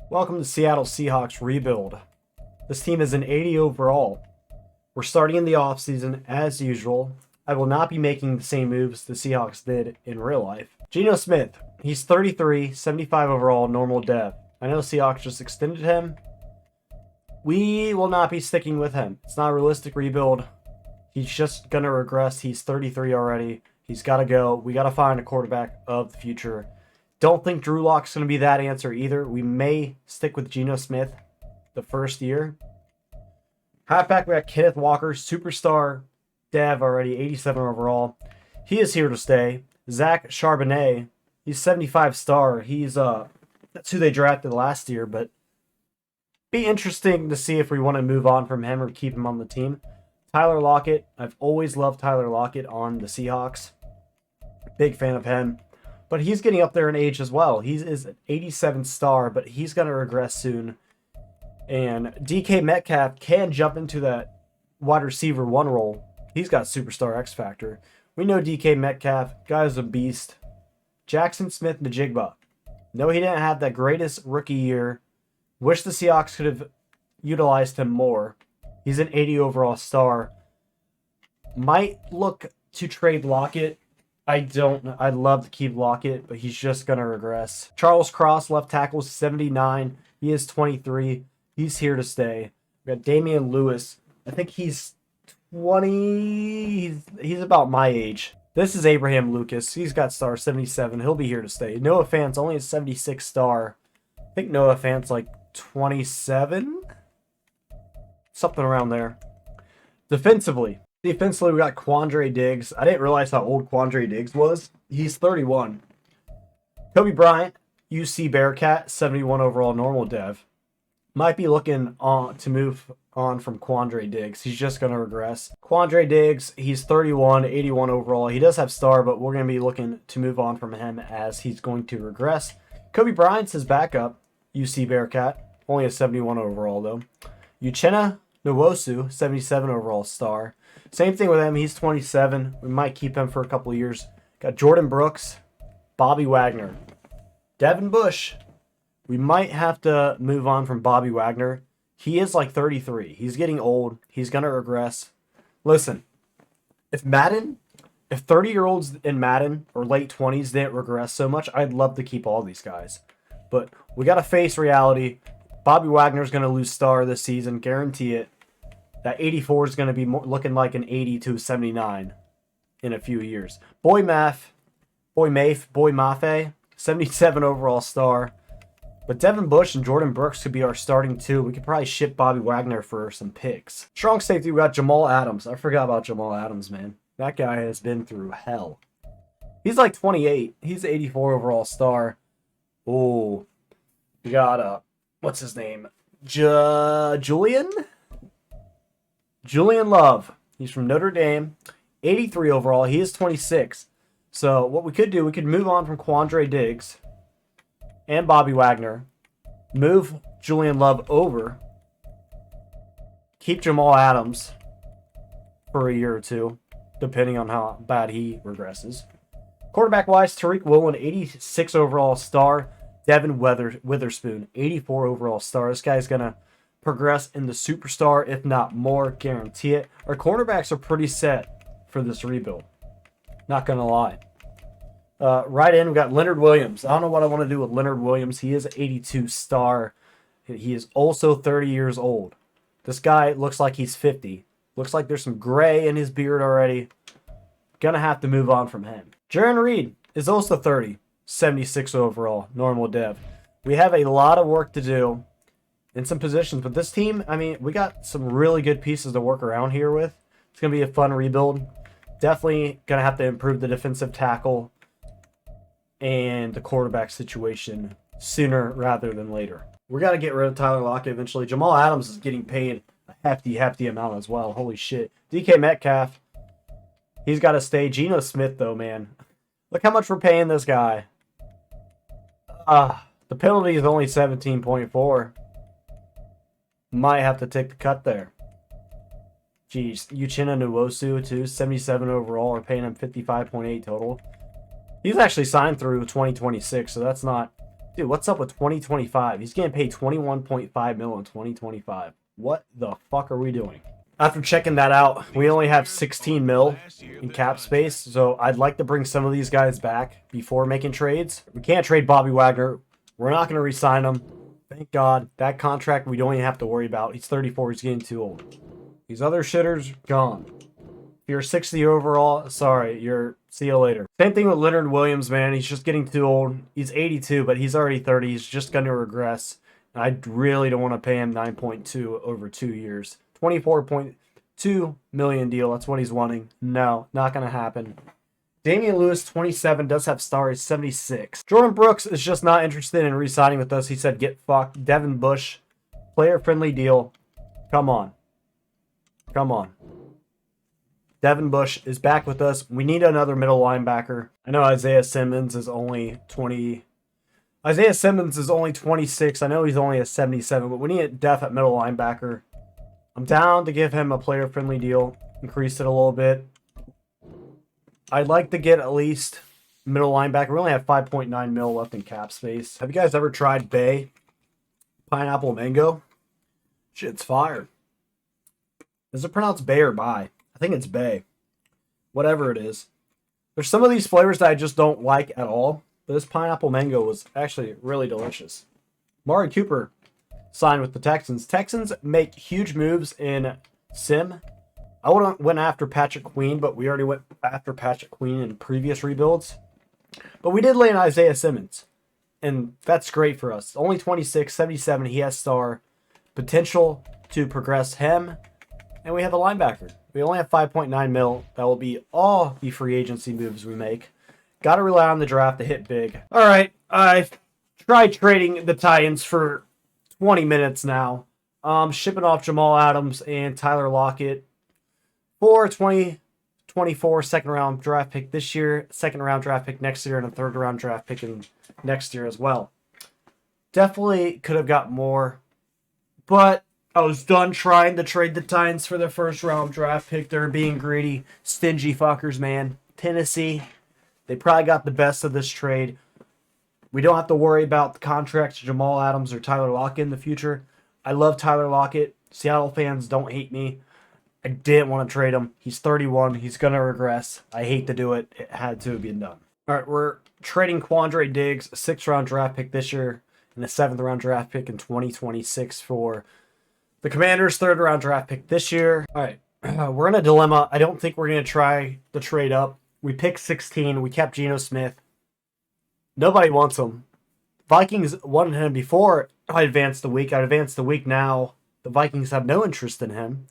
Welcome to Seattle Seahawks rebuild. This team is an 80 overall. We're starting in the offseason as usual. I will not be making the same moves the Seahawks did in real life. Geno Smith, he's 33, 75 overall, normal dev. I know Seahawks just extended him. We will not be sticking with him. It's not a realistic rebuild. He's just going to regress. He's 33 already. He's got to go. We got to find a quarterback of the future. Don't think Drew Lock's going to be that answer either. We may stick with Geno Smith the first year. Halfback, we got Kenneth Walker, superstar dev already, 87 overall. He is here to stay. Zach Charbonnet, he's 75 star. That's who they drafted last year, but be interesting to see if we want to move on from him or keep him on the team. Tyler Lockett, I've always loved Tyler Lockett on the Seahawks. Big fan of him. But he's getting up there in age as well. He is an 87 star, but he's going to regress soon. And DK Metcalf can jump into that wide receiver 1 role. He's got superstar X factor. We know DK Metcalf, guy's a beast. Jackson Smith-Njigba. No, he didn't have that greatest rookie year. Wish the Seahawks could have utilized him more. He's an 80 overall star. Might look to trade Lockett. I'd love to keep Lockett, but he's just going to regress. Charles Cross, left tackle, 79. He is 23. He's here to stay. We got Damian Lewis. I think he's 20. He's about my age. This is Abraham Lucas. He's got star 77. He'll be here to stay. Noah Fant's only a 76 star. I think Noah Fant's like 27? Something around there. Defensively, we got Quandre Diggs. I didn't realize how old Quandre Diggs was. He's 31. Kobe Bryant, UC Bearcat, 71 overall, normal dev. Might be looking to move on from Quandre Diggs. He's just going to regress. Quandre Diggs, he's 31, 81 overall. He does have star, but we're going to be looking to move on from him as he's going to regress. Kobe Bryant's his backup, UC Bearcat. Only a 71 overall, though. Uchenna Nwosu, 77 overall star. Same thing with him. He's 27. We might keep him for a couple of years. Got Jordan Brooks, Bobby Wagner, Devin Bush. We might have to move on from Bobby Wagner. He is like 33. He's getting old. He's going to regress. Listen, if 30-year-olds in Madden or late 20s didn't regress so much, I'd love to keep all these guys. But we got to face reality. Bobby Wagner's going to lose star this season. Guarantee it. That 84 is going to be looking like an 80 to 79 in a few years. Boy Mafe, 77 overall star. But Devin Bush and Jordan Brooks could be our starting two. We could probably ship Bobby Wagner for some picks. Strong safety, we got Jamal Adams. I forgot about Jamal Adams, man. That guy has been through hell. He's like 28. He's an 84 overall star. Oh, we got, what's his name? Julian Love. He's from Notre Dame. 83 overall. He is 26. So what we could do, we could move on from Quandre Diggs and Bobby Wagner. Move Julian Love over. Keep Jamal Adams for a year or two, depending on how bad he regresses. Quarterback-wise, Tariq Woolen, 86 overall star. Devin Witherspoon, 84 overall star. This guy's going to progress in the superstar, if not more, guarantee it. Our cornerbacks are pretty set for this rebuild. Not going to lie. Right in, we got Leonard Williams. I don't know what I want to do with Leonard Williams. He is an 82 star. He is also 30 years old. This guy looks like he's 50. Looks like there's some gray in his beard already. Gonna have to move on from him. Jaron Reed is also 30. 76 overall, normal dev. We have a lot of work to do in some positions, but this team, I mean, we got some really good pieces to work around here with. It's going to be a fun rebuild. Definitely going to have to improve the defensive tackle and the quarterback situation sooner rather than later. We got to get rid of Tyler Lockett eventually. Jamal Adams is getting paid a hefty amount as well. Holy shit. DK Metcalf, he's got to stay. Geno Smith, though, man. Look how much we're paying this guy. The penalty is only 17.4. Might have to take the cut there. Jeez, Uchenna Nwosu too, 77 overall. We're paying him 55.8 total. He's actually signed through 2026, so that's not Dude, what's up with 2025? He's getting paid 21.5 mil in 2025. What the fuck are we doing? After checking that out, we only have 16 mil in cap space, so I'd like to bring some of these guys back before making trades. We can't trade Bobby Wagner. We're not going to re-sign him. Thank God. That contract we don't even have to worry about. He's 34. He's getting too old. These other shitters, gone. If you're 60 overall, sorry, see you later. Same thing with Leonard Williams, man. He's just getting too old. He's 82, but he's already 30. He's just going to regress. I really don't want to pay him 9.2 over 2 years. 24.2 million deal. That's what he's wanting. No, not going to happen. Damian Lewis, 27, does have stars, 76. Jordan Brooks is just not interested in re-signing with us. He said, get fucked. Devin Bush, player-friendly deal. Come on. Come on. Devin Bush is back with us. We need another middle linebacker. I know Isaiah Simmons is only 20. Isaiah Simmons is only 26. I know he's only a 77, but we need a depth at middle linebacker. I'm down to give him a player-friendly deal. Increase it a little bit. I'd like to get at least middle linebacker. We only have 5.9 mil left in cap space. Have you guys ever tried Bay? Pineapple mango? Shit's fire. Is it pronounced Bay or Bay? I think it's Bay. Whatever it is. There's some of these flavors that I just don't like at all. But this pineapple mango was actually really delicious. Amari Cooper signed with the Texans. Texans make huge moves in sim. I would have went after Patrick Queen, but we already went after Patrick Queen in previous rebuilds. But we did land Isaiah Simmons. And that's great for us. Only 26, 77. He has star potential to progress him. And we have a linebacker. We only have 5.9 mil. That will be all the free agency moves we make. Got to rely on the draft to hit big. All right. I've tried trading the Titans for 20 minutes now. Shipping off Jamal Adams and Tyler Lockett for 2024 second round draft pick this year, second round draft pick next year, and a third round draft pick in next year as well. Definitely could have got more, but I was done trying to trade the Titans for their first round draft pick. They're being greedy, stingy fuckers, man. Tennessee, they probably got the best of this trade. We don't have to worry about the contracts of Jamal Adams or Tyler Lockett in the future. I love Tyler Lockett. Seattle fans, don't hate me. I didn't want to trade him. He's 31. He's going to regress. I hate to do it. It had to have been done. All right, we're trading Quandre Diggs, a 6th round draft pick this year, and a 7th round draft pick in 2026 for the Commanders' 3rd round draft pick this year. All right, we're in a dilemma. I don't think we're going to try the trade up. We picked 16. We kept Geno Smith. Nobody wants him. Vikings wanted him before I advanced the week. I advanced the week now. The Vikings have no interest in him.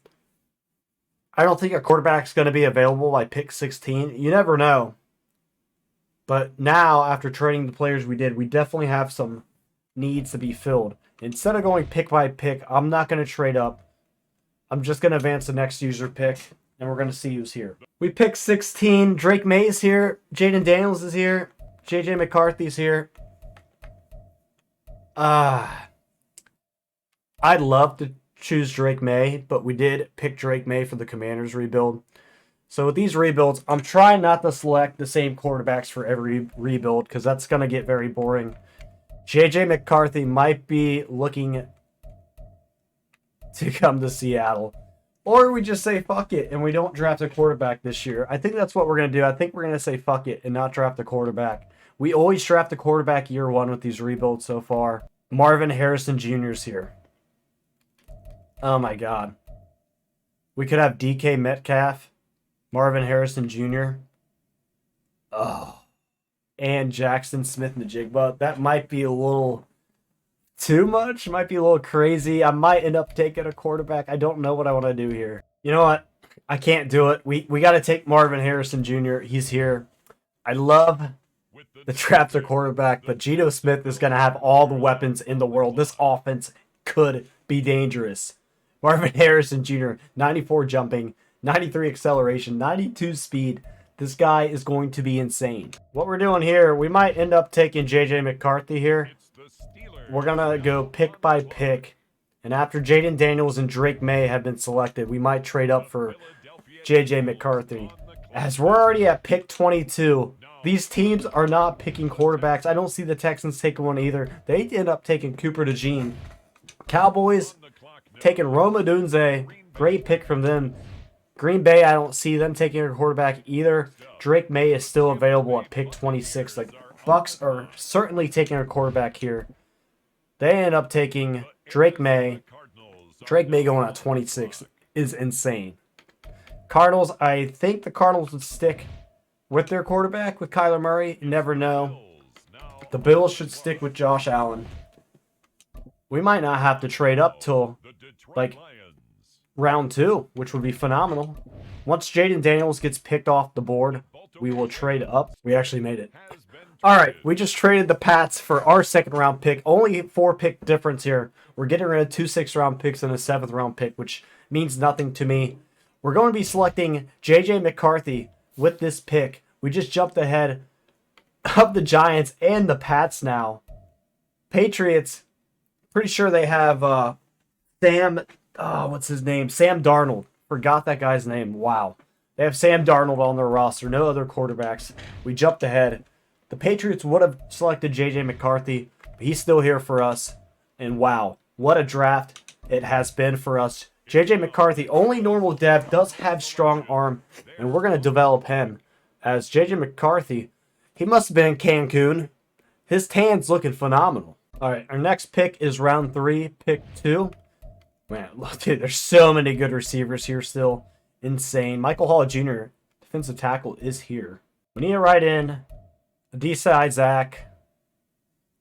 I don't think a quarterback's going to be available by pick 16. You never know. But now, after trading the players we did, we definitely have some needs to be filled. Instead of going pick by pick, I'm not going to trade up. I'm just going to advance the next user pick, and we're going to see who's here. We picked 16. Drake May is here. Jaden Daniels is here. JJ McCarthy's here. I'd love to choose Drake May, but we did pick Drake May for the Commanders rebuild. So with these rebuilds, I'm trying not to select the same quarterbacks for every rebuild because that's going to get very boring. JJ McCarthy might be looking to come to Seattle. Or we just say fuck it and we don't draft a quarterback this year. I think that's what we're going to do. I think we're going to say fuck it and not draft a quarterback. We always draft a quarterback year one with these rebuilds so far. Marvin Harrison Jr. is here. Oh my God. We could have DK Metcalf, Marvin Harrison Jr. Oh. And Jackson Smith-Njigba. That might be a little too much. Might be a little crazy. I might end up taking a quarterback. I don't know what I want to do here. You know what? I can't do it. We got to take Marvin Harrison Jr. He's here. I love the draft a quarterback, but Geno Smith is going to have all the weapons in the world. This offense could be dangerous. Marvin Harrison Jr., 94 jumping, 93 acceleration, 92 speed. This guy is going to be insane. What we're doing here, we might end up taking JJ McCarthy here. We're going to go pick by pick. And after Jaden Daniels and Drake May have been selected, we might trade up for JJ McCarthy. As we're already at pick 22, These teams are not picking quarterbacks. I don't see the Texans taking one either. They end up taking Cooper DeJean. Cowboys taking Rome Odunze. Great pick from them. Green Bay, I don't see them taking a quarterback either. Drake May is still available at pick 26. Like, Bucks are certainly taking a quarterback here. They end up taking Drake May. Drake May going at 26 is insane. Cardinals, I think the Cardinals would stick with their quarterback, with Kyler Murray. You never know. The Bills should stick with Josh Allen. We might not have to trade up till, like, round 2, which would be phenomenal. Once Jaden Daniels gets picked off the board, we will trade up. We actually made it. All right, we just traded the Pats for our 2nd round pick. Only 4 pick difference here. We're getting rid of 2 6th round picks and a 7th round pick, which means nothing to me. We're going to be selecting J.J. McCarthy with this pick. We just jumped ahead of the Giants and the Pats now. Patriots, pretty sure they have what's his name? Sam Darnold. Forgot that guy's name. Wow. They have Sam Darnold on their roster. No other quarterbacks. We jumped ahead. The Patriots would have selected J.J. McCarthy, but he's still here for us. And wow, what a draft it has been for us. J.J. McCarthy, only normal dev, does have strong arm, and we're going to develop him. As J.J. McCarthy, he must have been in Cancun. His tan's looking phenomenal. All right, our next pick is round 3, pick 2. Man, look, dude, there's so many good receivers here still. Insane. Michael Hall Jr., defensive tackle, is here. We need to write in Adisa Isaac.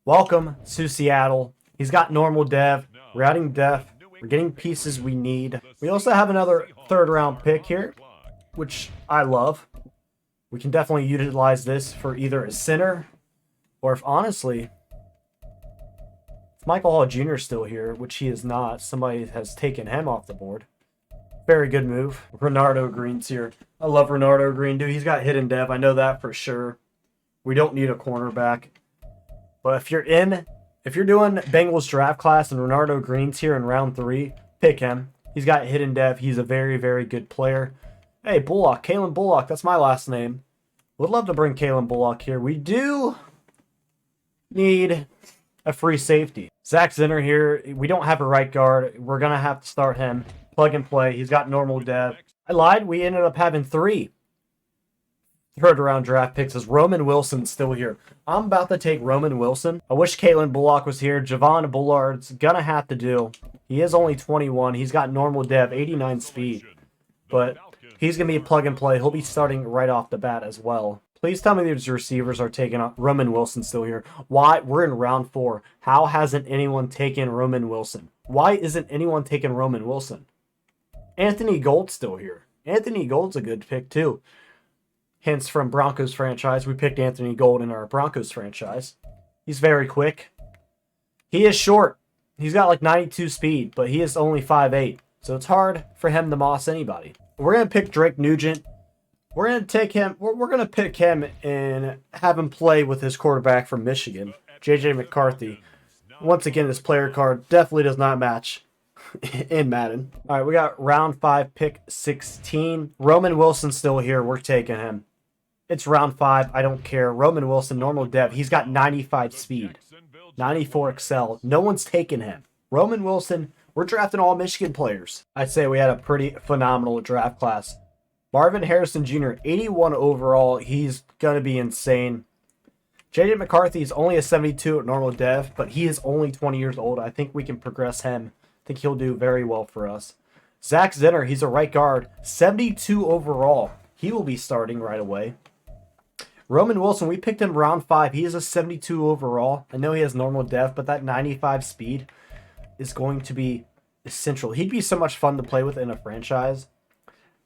Welcome to Seattle. He's got normal dev. We're adding depth. We're getting pieces we need. We also have another 3rd round pick here, which I love. We can definitely utilize this for either a center, or if honestly, if Michael Hall Jr. is still here, which he is not, somebody has taken him off the board. Very good move. Renardo Green's here. I love Renardo Green, dude. He's got hidden dev. I know that for sure. We don't need a cornerback. But if you're doing Bengals draft class and Renardo Green's here in round 3, pick him. He's got hidden dev. He's a very, very good player. Hey, Bullock. Kalen Bullock. That's my last name. Would love to bring Kalen Bullock here. We do need a free safety. Zach Zinner here. We don't have a right guard. We're going to have to start him. Plug and play. He's got normal dev. I lied. We ended up having 3 3rd round draft picks as Roman Wilson's still here. I'm about to take Roman Wilson. I wish Kalen Bullock was here. Javon Bullard's going to have to do. He is only 21. He's got normal dev, 89 speed. But he's going to be a plug and play. He'll be starting right off the bat as well. Please tell me these receivers are taking up. Roman Wilson still here. Why? We're in round 4. How hasn't anyone taken Roman Wilson? Why isn't anyone taking Roman Wilson? Anthony Gold's still here. Anthony Gold's a good pick too. Hence from Broncos franchise. We picked Anthony Gold in our Broncos franchise. He's very quick. He is short. He's got like 92 speed, but he is only 5'8". So it's hard for him to moss anybody. We're going to pick Drake Nugent. We're going to take him. We're going to pick him and have him play with his quarterback from Michigan, J.J. McCarthy. Once again, this player card definitely does not match in Madden. All right, we got round 5, pick 16. Roman Wilson still here. We're taking him. It's round 5. I don't care. Roman Wilson, normal dev. He's got 95 speed, 94 excel. No one's taking him. Roman Wilson, we're drafting all Michigan players. I'd say we had a pretty phenomenal draft class. Marvin Harrison Jr., 81 overall. He's going to be insane. J.J. McCarthy is only a 72 at normal dev, but he is only 20 years old. I think we can progress him. I think he'll do very well for us. Zach Zinner, he's a right guard, 72 overall. He will be starting right away. Roman Wilson, we picked him round 5. He is a 72 overall. I know he has normal dev, but that 95 speed is going to be essential. He'd be so much fun to play with in a franchise.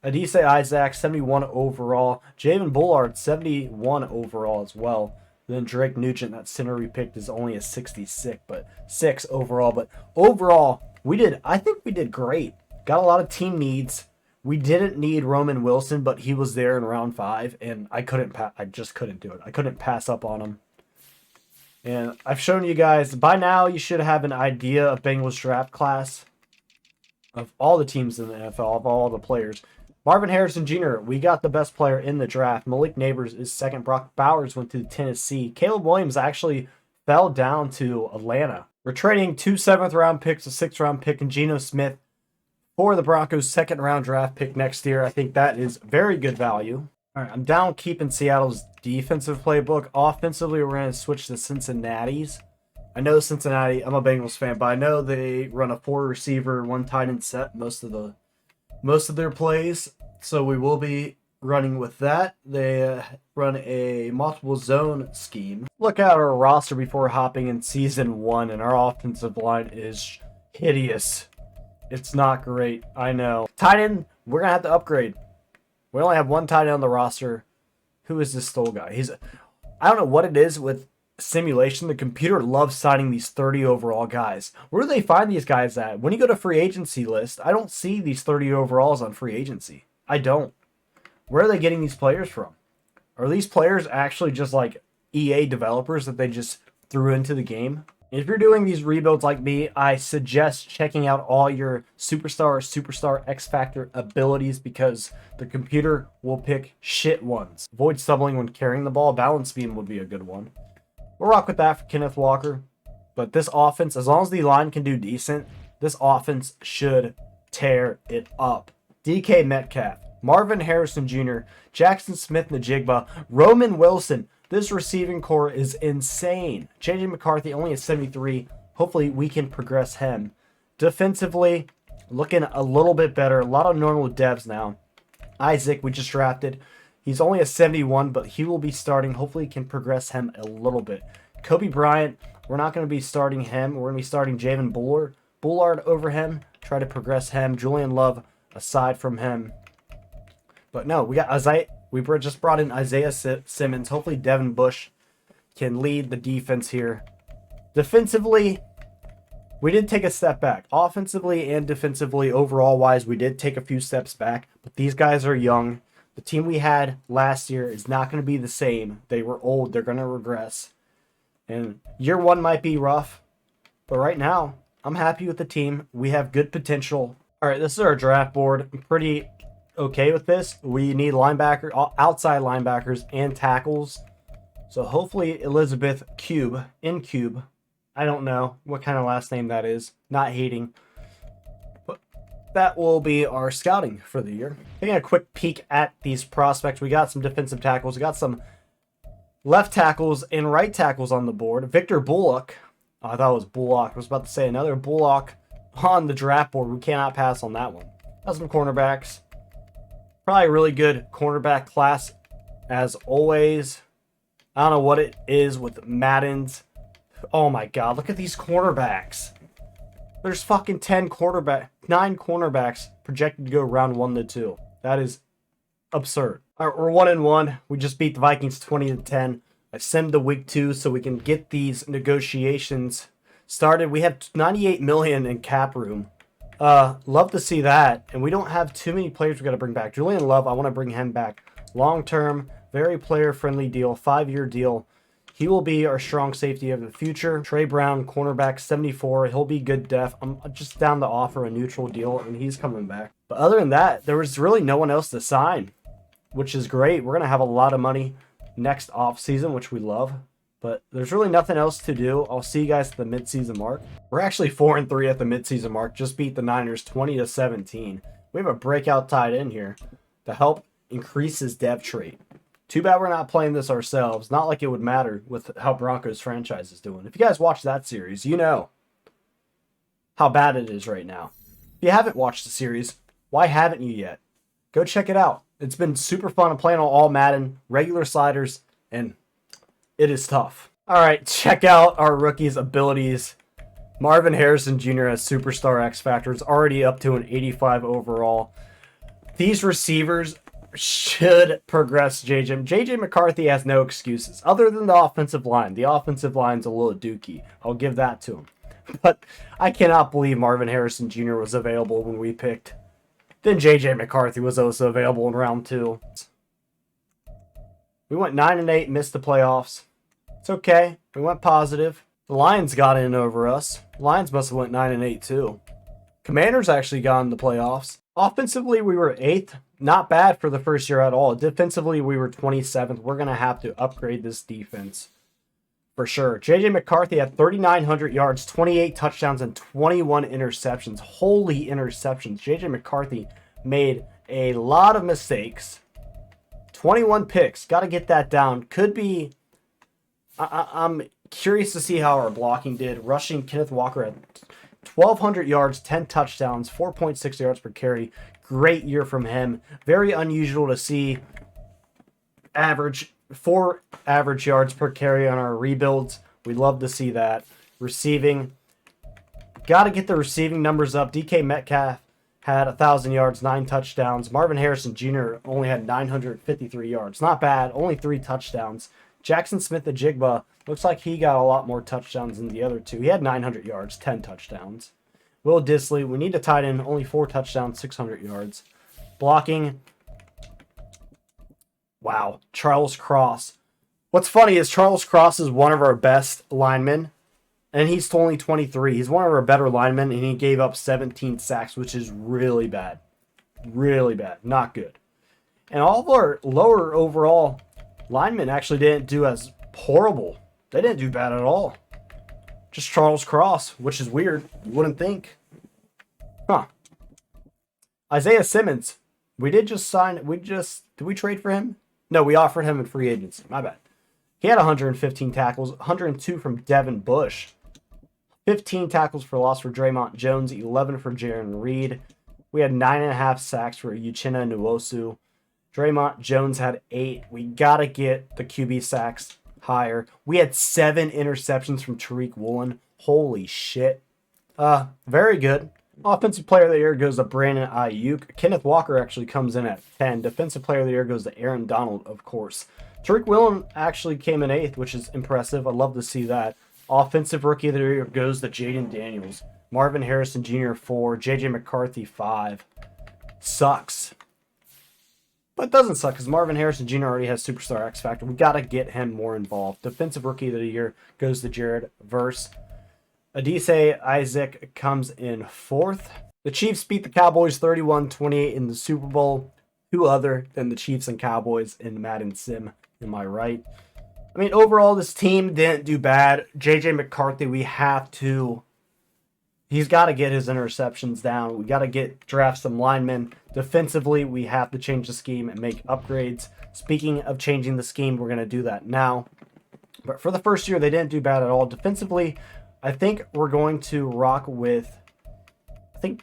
Adisa Isaac, 71 overall. Javen Bullard, 71 overall as well. Then Drake Nugent, that center we picked, is only a 66, but 6 overall. But overall, I think we did great. Got a lot of team needs. We didn't need Roman Wilson, but he was there in round 5, and I just couldn't do it. I couldn't pass up on him. And I've shown you guys, by now you should have an idea of Bengals draft class, of all the teams in the NFL, of all the players. Marvin Harrison Jr., we got the best player in the draft. Malik Neighbors is second. Brock Bowers went to Tennessee. Caleb Williams actually fell down to Atlanta. We're trading 2 7th-round picks, a 6th-round pick, and Geno Smith for the Broncos' 2nd-round draft pick next year. I think that is very good value. All right, I'm down keeping Seattle's defensive playbook. Offensively, we're going to switch to Cincinnati's. I know Cincinnati, I'm a Bengals fan, but I know they run a 4-receiver, 1 tight end set most of their plays. So we will be running with that. They run a multiple zone scheme. Look at our roster before hopping in season 1, and our offensive line is hideous. It's not great, I know. Tight end, we're going to have to upgrade. We only have 1 tight end on the roster. Who is this Stoll guy? I don't know what it is with simulation. The computer loves signing these 30 overall guys. Where do they find these guys at? When you go to free agency list, I don't see these 30 overalls on free agency. I don't. Where are they getting these players from? Are these players actually just like EA developers that they just threw into the game? If you're doing these rebuilds like me, I suggest checking out all your superstar X Factor abilities, because the computer will pick shit ones. Avoid stumbling when carrying the ball. Balance beam would be a good one. We'll rock with that for Kenneth Walker. But this offense, as long as the line can do decent, this offense should tear it up. DK Metcalf, Marvin Harrison Jr., Jackson Smith-Njigba, Roman Wilson. This receiving core is insane. JJ McCarthy only at 73. Hopefully we can progress him. Defensively, looking a little bit better. A lot of normal devs now. Isaac, we just drafted. He's only a 71, but he will be starting. Hopefully can progress him a little bit. Kobe Bryant, we're not going to be starting him. We're going to be starting Javen Bullard over him. Try to progress him. Julian Love aside from him. But no, we got Isaiah. We just brought in Isaiah Simmons. Hopefully Devin Bush can lead the defense here. Defensively, we did take a step back. Offensively and defensively, overall wise, we did take a few steps back. But these guys are young. The team we had last year is not going to be the same. They were old. They're going to regress. And year 1 might be rough. But right now, I'm happy with the team. We have good potential. All right, this is our draft board. I'm pretty okay with this. We need outside linebackers and tackles. So hopefully Elizabeth Cube. I don't know what kind of last name that is. Not hating. But that will be our scouting for the year. Taking a quick peek at these prospects. We got some defensive tackles. We got some left tackles and right tackles on the board. Victor Bullock. Oh, I thought it was Bullock. I was about to say another Bullock on the draft board. We cannot pass on that one. Got some cornerbacks. Probably a really good cornerback class as always. I don't know what it is with Madden's. Oh my god, look at these cornerbacks. There's fucking 9 cornerbacks projected to go round 1 to 2. That is absurd. All right, we're 1-1. We just beat the Vikings 20-10. I simmed the week 2 so we can get these negotiations started. We have 98 million in cap room. Love to see that. And we don't have too many players we got to bring back. Julian Love, I want to bring him back. Long-term, very player-friendly deal, 5-year deal. He will be our strong safety of the future. Trey Brown, cornerback, 74. He'll be good def. I'm just down to offer a neutral deal, and he's coming back. But other than that, there was really no one else to sign, which is great. We're going to have a lot of money next offseason, which we love. But there's really nothing else to do. I'll see you guys at the midseason mark. We're actually 4-3 at the midseason mark. Just beat the Niners 20-17. We have a breakout tight end here to help increase his dev trait. Too bad we're not playing this ourselves. Not like it would matter with how Broncos franchise is doing. If you guys watch that series, you know how bad it is right now. If you haven't watched the series, why haven't you yet? Go check it out. It's been super fun. I'm playing on all Madden, regular sliders, and it is tough. All right, check out our rookies' abilities. Marvin Harrison Jr. as Superstar X Factor is already up to an 85 overall. These receivers should progress JJ. JJ McCarthy has no excuses other than the offensive line. The offensive line's a little dookie. I'll give that to him. But I cannot believe Marvin Harrison Jr. was available when we picked. Then JJ McCarthy was also available in round 2. We went 9-8, missed the playoffs. It's okay. We went positive. The Lions got in over us. The Lions must have went 9-8 too. Commanders actually got in the playoffs. Offensively, we were 8th. not bad for the first year at all. Defensively, we were 27th. We're going to have to upgrade this defense for sure. J.J. McCarthy had 3,900 yards, 28 touchdowns, and 21 interceptions. Holy interceptions. J.J. McCarthy made a lot of mistakes. 21 picks. Got to get that down. Could be... I'm curious to see how our blocking did. Rushing, Kenneth Walker at 1,200 yards, 10 touchdowns, 4.6 yards per carry. Great year from him. Very unusual to see 4 average yards per carry on our rebuilds. We love to see that. Receiving. Got to get the receiving numbers up. DK Metcalf had 1,000 yards, 9 touchdowns. Marvin Harrison Jr. only had 953 yards. Not bad. Only 3 touchdowns. Jackson Smith-Njigba looks like he got a lot more touchdowns than the other two. He had 900 yards, 10 touchdowns. Will Disley, we need a tight end, only 4 touchdowns, 600 yards. Blocking. Wow, Charles Cross. What's funny is Charles Cross is one of our best linemen, and he's only 23. He's one of our better linemen, and he gave up 17 sacks, which is really bad. Really bad. Not good. And all of our lower overall linemen actually didn't do as horrible. They didn't do bad at all. Just Charles Cross, which is weird. You wouldn't think. Huh. Isaiah Simmons. We did just sign. Did we trade for him? No, we offered him in free agency. My bad. He had 115 tackles, 102 from Devin Bush. 15 tackles for loss for Draymond Jones, 11 for Jaron Reed. We had 9.5 sacks for Uchenna Nwosu. Draymond Jones had 8. We got to get the QB sacks higher. We had 7 interceptions from Tariq Woolen. Holy shit. Very good. Offensive Player of the Year goes to Brandon Ayuk. Kenneth Walker actually comes in at 10. Defensive Player of the Year goes to Aaron Donald, of course. Tariq Woolen actually came in 8th, which is impressive. I'd love to see that. Offensive Rookie of the Year goes to Jaden Daniels. Marvin Harrison Jr. 4. J.J. McCarthy 5. Sucks. But it doesn't suck because Marvin Harrison Jr. already has Superstar X Factor. We got to get him more involved. Defensive Rookie of the Year goes to Jared Verse. Adise Isaac comes in 4th. The Chiefs beat the Cowboys 31-28 in the Super Bowl. Who other than the Chiefs and Cowboys in Madden Sim? Am I right? I mean, overall, this team didn't do bad. J.J. McCarthy, he's got to get his interceptions down. We got to draft some linemen. Defensively, we have to change the scheme and make upgrades. Speaking of changing the scheme, we're going to do that now. But for the first year, they didn't do bad at all. Defensively, I think we're going to rock with,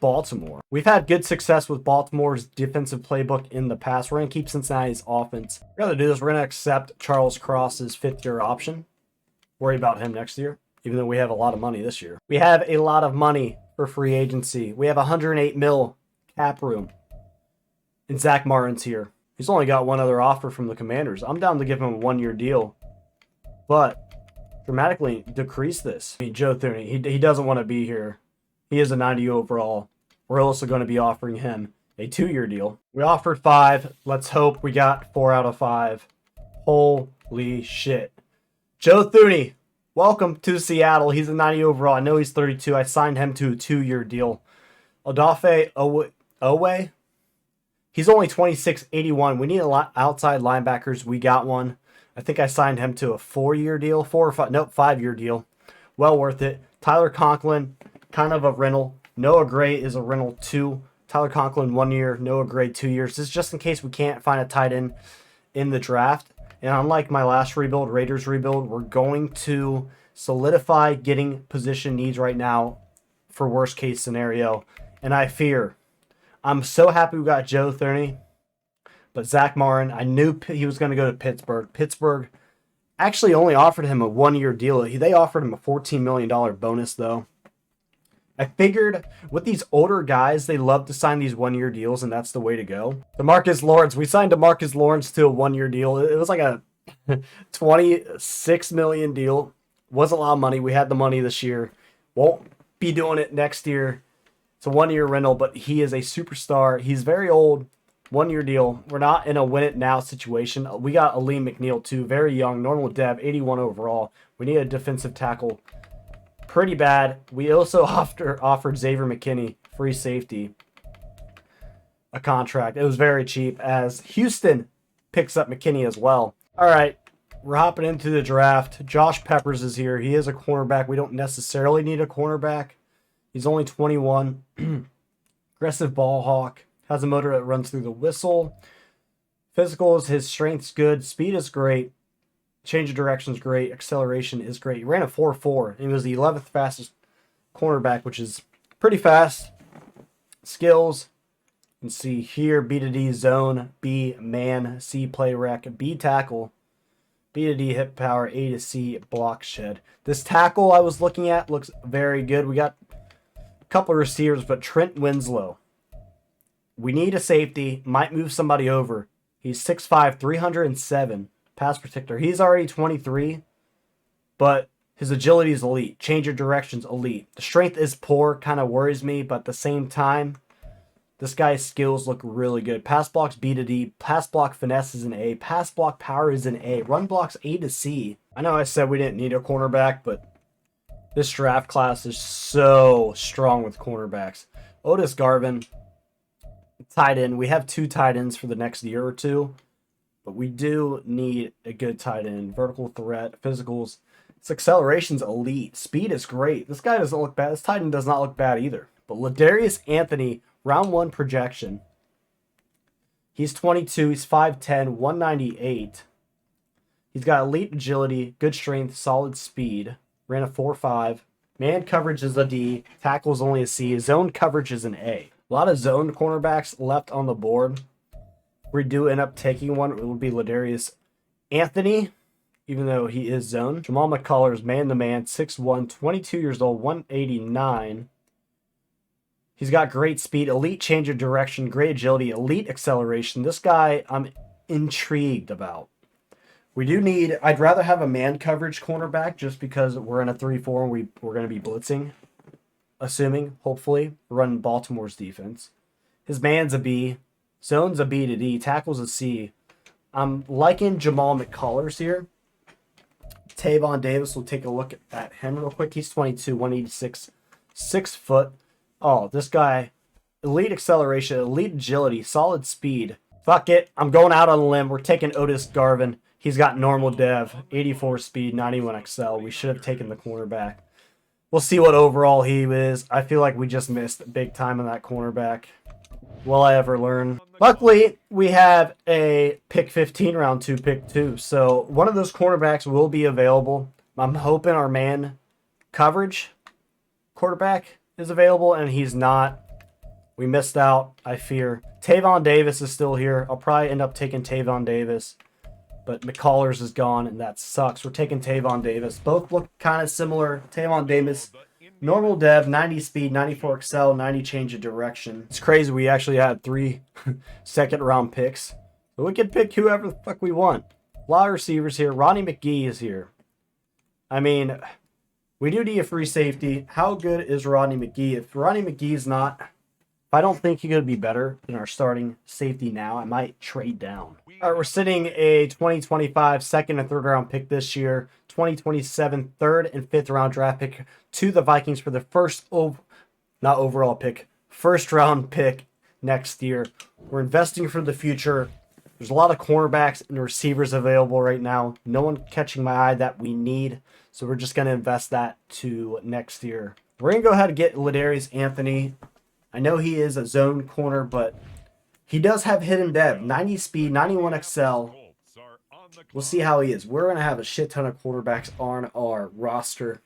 Baltimore. We've had good success with Baltimore's defensive playbook in the past. We're going to keep Cincinnati's offense. We're going to do this. We're going to accept Charles Cross's 5th-year option. Worry about him next year, even though we have a lot of money this year. We have a lot of money for free agency. We have 108 mil cap room. And Zach Martin's here. He's only got one other offer from the Commanders. I'm down to give him a 1-year deal, but dramatically decrease this. I mean, Joe Thuney, he doesn't want to be here. He is a 90 overall. We're also going to be offering him a 2-year deal. We offered 5. Let's hope we got 4 out of 5. Holy shit. Joe Thuney, welcome to Seattle. He's a 90 overall. I know he's 32. I signed him to a 2-year deal. Odafe Owe? He's only 26.81. We need a lot outside linebackers. We got one. I think I signed him to a 4-year deal. 5-year deal. Well worth it. Tyler Conklin, kind of a rental. Noah Gray is a rental too. Tyler Conklin 1 year. Noah Gray 2 years. This is just in case we can't find a tight end in the draft. And unlike my last rebuild, Raiders rebuild, we're going to solidify getting position needs right now for worst case scenario. And I'm so happy we got Joe Thuney. But Zach Martin, I knew he was going to go to Pittsburgh. Pittsburgh actually only offered him a 1-year deal. They offered him a $14 million bonus, though. I figured with these older guys, they love to sign these 1-year deals, and that's the way to go. DeMarcus Lawrence. We signed DeMarcus Lawrence to a 1-year deal. It was like a $26 million deal. Wasn't a lot of money. We had the money this year. Won't be doing it next year. It's a 1-year rental, but he is a superstar. He's very old. 1-year deal. We're not in a win-it-now situation. We got Aleem McNeil, too. Very young. Normal dev. 81 overall. We need a defensive tackle. Pretty bad. We also offered Xavier McKinney, free safety. a contract. It was very cheap as Houston picks up McKinney as well. All right, we're hopping into the draft. Josh Peppers is here. He is a cornerback. We don't necessarily need a cornerback. He's only 21. Aggressive ball hawk. Has a motor that runs through the whistle. Physicals, his strength's good. Speed is great. Change of direction is great. Acceleration is great. He ran a 4.4. And he was the 11th fastest cornerback, which is pretty fast. Skills. You can see here, B to D zone, B man, C play rec, B tackle, B to D hip power, A to C block shed. This tackle I was looking at looks very good. We got a couple of receivers, but Trent Winslow. We need a safety. Might move somebody over. He's 6'5", 307 pass protector. He's already 23, but his agility is elite. Change of directions elite. The strength is poor, kind of worries me, but at the same time, this guy's skills look really good. Pass blocks B to D. Pass block finesse is an A. Pass block power is an A. Run blocks A to C. I know I said we didn't need a cornerback, but this draft class is so strong with cornerbacks. Otis Garvin, tight end. We have 2 tight ends for the next year or two, but we do need a good tight end. Vertical threat, physicals. Its acceleration's elite. Speed is great. This guy doesn't look bad. This tight end does not look bad either. But Ladarius Anthony, round 1 projection. He's 22. He's 5'10", 198. He's got elite agility, good strength, solid speed. Ran a 4.5. Man coverage is a D. Tackle's only a C. Zone coverage is an A. A lot of zone cornerbacks left on the board. If we do end up taking one, it would be Ladarius Anthony, even though he is zone. Jamal McCullers, man-to-man, 6'1", 22 years old, 189. He's got great speed, elite change of direction, great agility, elite acceleration. This guy I'm intrigued about. We do need, I'd rather have a man coverage cornerback just because we're in a 3-4 and we're going to be blitzing. Assuming, hopefully, running Baltimore's defense. His man's a B. Zone's a B to D. Tackle's a C. I'm liking Jamal McCullers here. Tavon Davis, we'll take a look at him real quick. He's 22, 186, 6 foot. Oh, this guy, elite acceleration, elite agility, solid speed. Fuck it. I'm going out on a limb. We're taking Otis Garvin. He's got normal dev, 84 speed, 91 XL. We should have taken the cornerback. We'll see what overall he is. I feel like we just missed big time on that cornerback. Will I ever learn? Luckily, we have a pick 15, round 2, pick 2. So one of those cornerbacks will be available. I'm hoping our man coverage quarterback is available, and he's not. We missed out, I fear. Tavon Davis is still here. I'll probably end up taking Tavon Davis, but McCullers is gone, and that sucks. We're taking Tavon Davis. Both look kind of similar. Tavon Davis, normal dev, 90 speed, 94 XL, 90 change of direction. It's crazy we actually had 3 second-round picks. So we can pick whoever the fuck we want. A lot of receivers here. Ronnie McGee is here. I mean, we do need a free safety. How good is Rodney McGee? If Rodney McGee's not, if I don't think he's going to be better than our starting safety now, I might trade down. All right, we're sitting a 2025 second and third round pick this year, 2027 third and fifth round draft pick to the Vikings for the first, not overall pick, first round pick next year. We're investing for the future. There's a lot of cornerbacks and receivers available right now. No one catching my eye that we need. So we're just going to invest that to next year. We're going to go ahead and get Ladarius Anthony. I know he is a zone corner, but he does have hidden dev. 90 speed, 91 XL. We'll see how he is. We're going to have a shit ton of quarterbacks on our roster.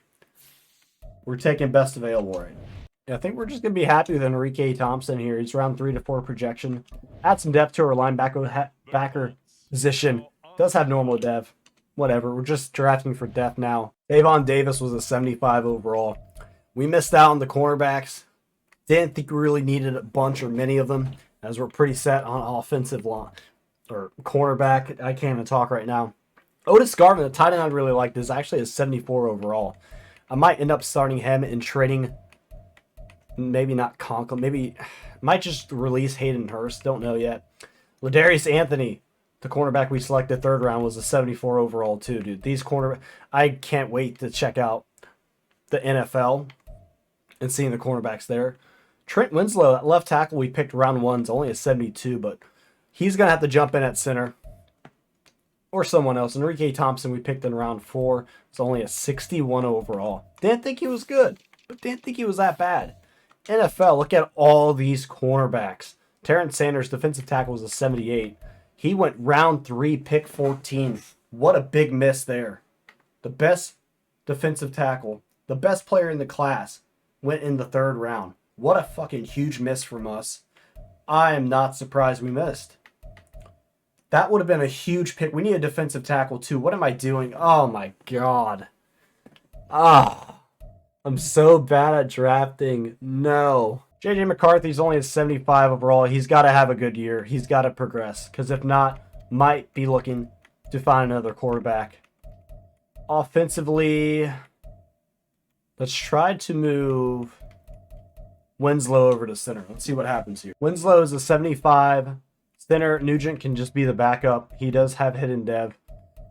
We're taking best available right now. Yeah, I think we're just going to be happy with Enrique Thompson here. He's around 3 to 4 projection. Add some depth to our linebacker position. Does have normal dev. Whatever. We're just drafting for depth now. Tavon Davis was a 75 overall. We missed out on the cornerbacks. Didn't think we really needed a bunch or many of them, as we're pretty set on offensive line or cornerback. I can't even talk right now. Otis Garvin, the tight end I'd really like, is actually a 74 overall. I might end up starting him and trading. Maybe not Conklin. Maybe might just release Hayden Hurst. Don't know yet. Ladarius Anthony, the cornerback we selected third round, was a 74 overall too, dude. These I can't wait to check out the NFL and seeing the cornerbacks there. Trent Winslow at left tackle we picked round 1 is only a 72, but he's going to have to jump in at center. Or someone else. Enrique Thompson we picked in round 4. It's only a 61 overall. Didn't think he was good, but didn't think he was that bad. NFL, look at all these cornerbacks. Terrence Sanders, defensive tackle, was a 78. He went round 3, pick 14. What a big miss there. The best defensive tackle, the best player in the class, went in the 3rd round. What a fucking huge miss from us. I am not surprised we missed. That would have been a huge pick. We need a defensive tackle too. What am I doing? Oh my god. I'm so bad at drafting. No. JJ McCarthy's only a 75 overall. He's got to have a good year. He's got to progress. Because if not, might be looking to find another quarterback. Offensively, let's try to move Winslow over to center. Let's see what happens here. Winslow is a 75. Center, Nugent can just be the backup. He does have hidden dev.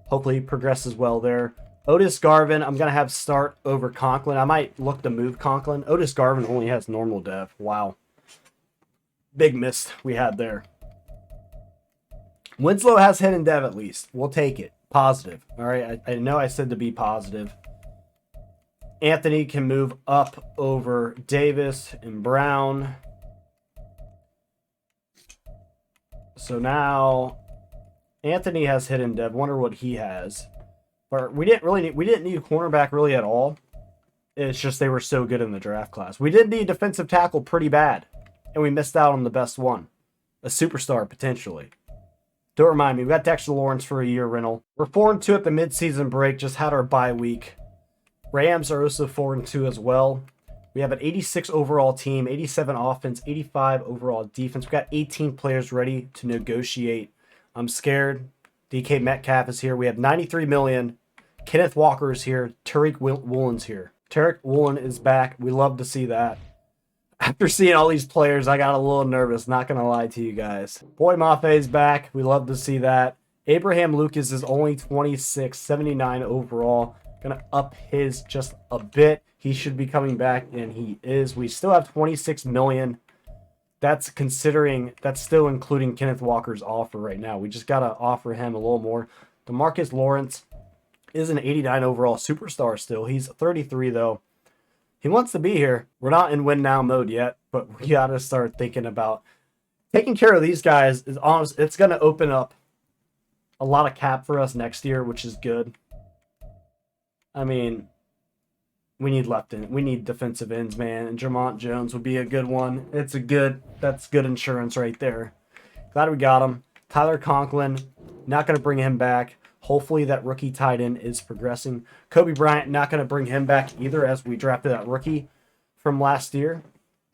Hopefully he progresses well there. Otis Garvin, I'm going to have start over Conklin. I might look to move Conklin. Otis Garvin only has normal dev. Wow. Big miss we had there. Winslow has hidden dev at least. We'll take it. Positive. All right, I know I said to be positive. Anthony can move up over Davis and Brown. So now Anthony has hidden dev. Wonder what he has. But we didn't need a cornerback really at all. It's just they were so good in the draft class. We did need defensive tackle pretty bad, and we missed out on the best one, a superstar potentially. Don't remind me, we got Dexter Lawrence for a year rental. We're 4-2 at the midseason break. Just had our bye week. Rams are also 4-2 as well. We have an 86 overall team, 87 offense, 85 overall defense. We got 18 players ready to negotiate. I'm scared. DK Metcalf is here. We have 93 million. Kenneth Walker is here. Tariq Woolen's here. Tariq Woolen is back. We love to see that. After seeing all these players, I got a little nervous. Not going to lie to you guys. Boy Mafe is back. We love to see that. Abraham Lucas is only 26, 79 overall. Going to up his just a bit. He should be coming back, and he is. We still have 26 million. That's still including Kenneth Walker's offer right now. We just got to offer him a little more. DeMarcus Lawrence is an 89 overall superstar still. He's 33, though. He wants to be here. We're not in win now mode yet, but we got to start thinking about taking care of these guys. Is honest. It's going to open up a lot of cap for us next year, which is good. I mean, we need we need defensive ends, man. And Jermont Jones would be a good one. That's good insurance right there. Glad we got him. Tyler Conklin, not going to bring him back. Hopefully that rookie tight end is progressing. Kobe Bryant, not going to bring him back either, as we drafted that rookie from last year.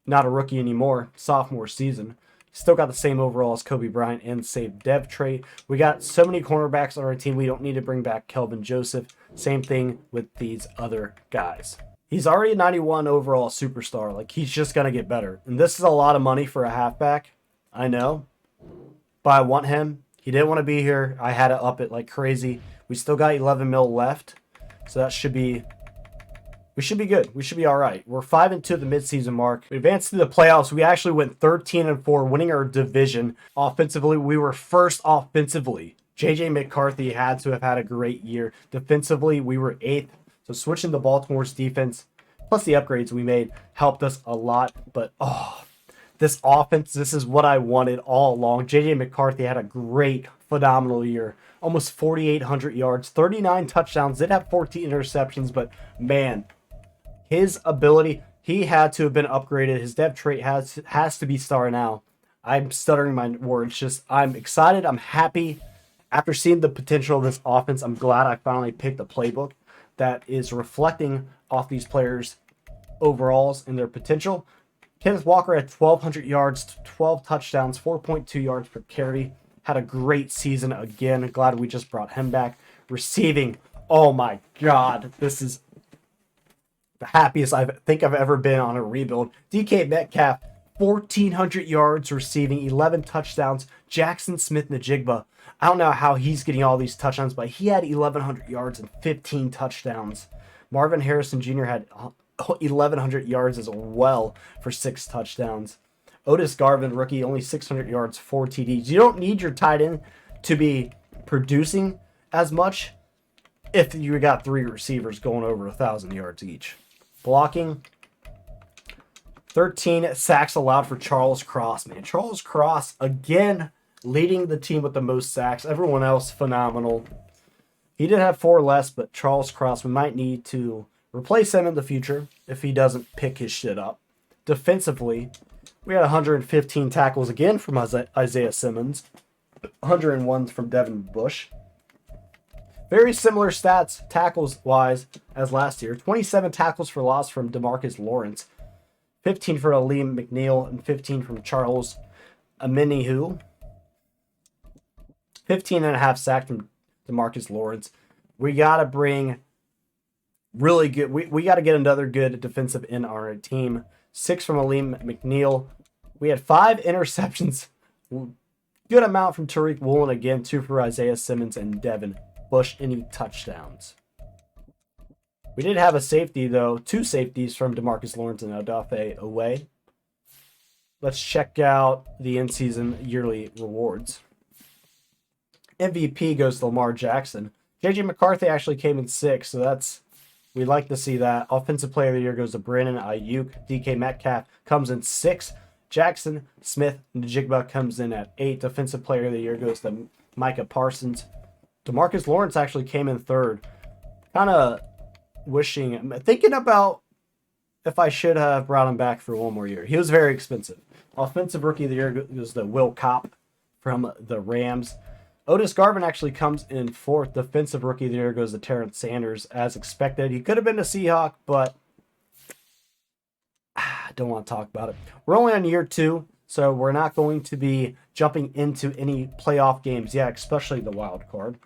Not a rookie anymore. Sophomore season. Still got the same overall as Kobe Bryant and save dev trait. We got so many cornerbacks on our team. We don't need to bring back Kelvin Joseph. Same thing with these other guys. He's already a 91 overall superstar. Like, he's just going to get better. And this is a lot of money for a halfback. I know. But I want him. He didn't want to be here. I had to up it like crazy. We still got 11 mil left. So that should be... We should be good. We should be all right. We're 5-2 at the midseason mark. We advanced to the playoffs. We actually went 13-4, winning our division. Offensively, we were first offensively. JJ McCarthy had to have had a great year. Defensively, we were 8th. So switching to Baltimore's defense, plus the upgrades we made, helped us a lot. But, this offense, this is what I wanted all along. JJ McCarthy had a great, phenomenal year. Almost 4,800 yards, 39 touchdowns, did have 14 interceptions, but man, his ability, he had to have been upgraded. His dev trait has to be star now. I'm stuttering my words. Just, I'm excited. I'm happy. After seeing the potential of this offense, I'm glad I finally picked a playbook that is reflecting off these players' overalls and their potential. Kenneth Walker had 1,200 yards, 12 touchdowns, 4.2 yards per carry. Had a great season again. Glad we just brought him back. Receiving, oh my God, this is the happiest I think I've ever been on a rebuild. DK Metcalf, 1,400 yards receiving, 11 touchdowns. Jackson Smith-Njigba, I don't know how he's getting all these touchdowns, but he had 1,100 yards and 15 touchdowns. Marvin Harrison Jr. had 1,100 yards as well for 6 touchdowns. Otis Garvin, rookie, only 600 yards, 4 TDs. You don't need your tight end to be producing as much if you got 3 receivers going over 1,000 yards each. Blocking, 13 sacks allowed for Charles Cross, man. Charles Cross, again, leading the team with the most sacks. Everyone else, phenomenal. He did have 4 less, but Charles Cross, we might need to replace him in the future if he doesn't pick his shit up. Defensively, we had 115 tackles again from Isaiah Simmons. 101 from Devin Bush. Very similar stats, tackles-wise, as last year. 27 tackles for loss from DeMarcus Lawrence. 15 for Aleem McNeil, and 15 from Charles Aminihu. 15.5 sacks from DeMarcus Lawrence. We got to bring really good... We got to get another good defensive end on our team. 6 from Aleem McNeil. We had 5 interceptions. Good amount from Tariq Woolen. Again, 2 for Isaiah Simmons and Devin Bush. Any touchdowns. We did have a safety, though. 2 safeties from DeMarcus Lawrence and Odafe away. Let's check out the in-season yearly rewards. MVP goes to Lamar Jackson. J.J. McCarthy actually came in 6th, so we'd like to see that. Offensive Player of the Year goes to Brandon Ayuk. DK Metcalf comes in 6th. Jackson Smith Njigba comes in at 8th. Defensive Player of the Year goes to Micah Parsons. DeMarcus Lawrence actually came in 3rd. Kind of thinking about if I should have brought him back for one more year. He was very expensive. Offensive Rookie of the Year goes to Will Kopp from the Rams. Otis Garvin actually comes in 4th. Defensive Rookie of the Year goes to Terrence Sanders, as expected. He could have been a Seahawk, but I don't want to talk about it. We're only on year 2, so we're not going to be jumping into any playoff games yet, especially the wild card.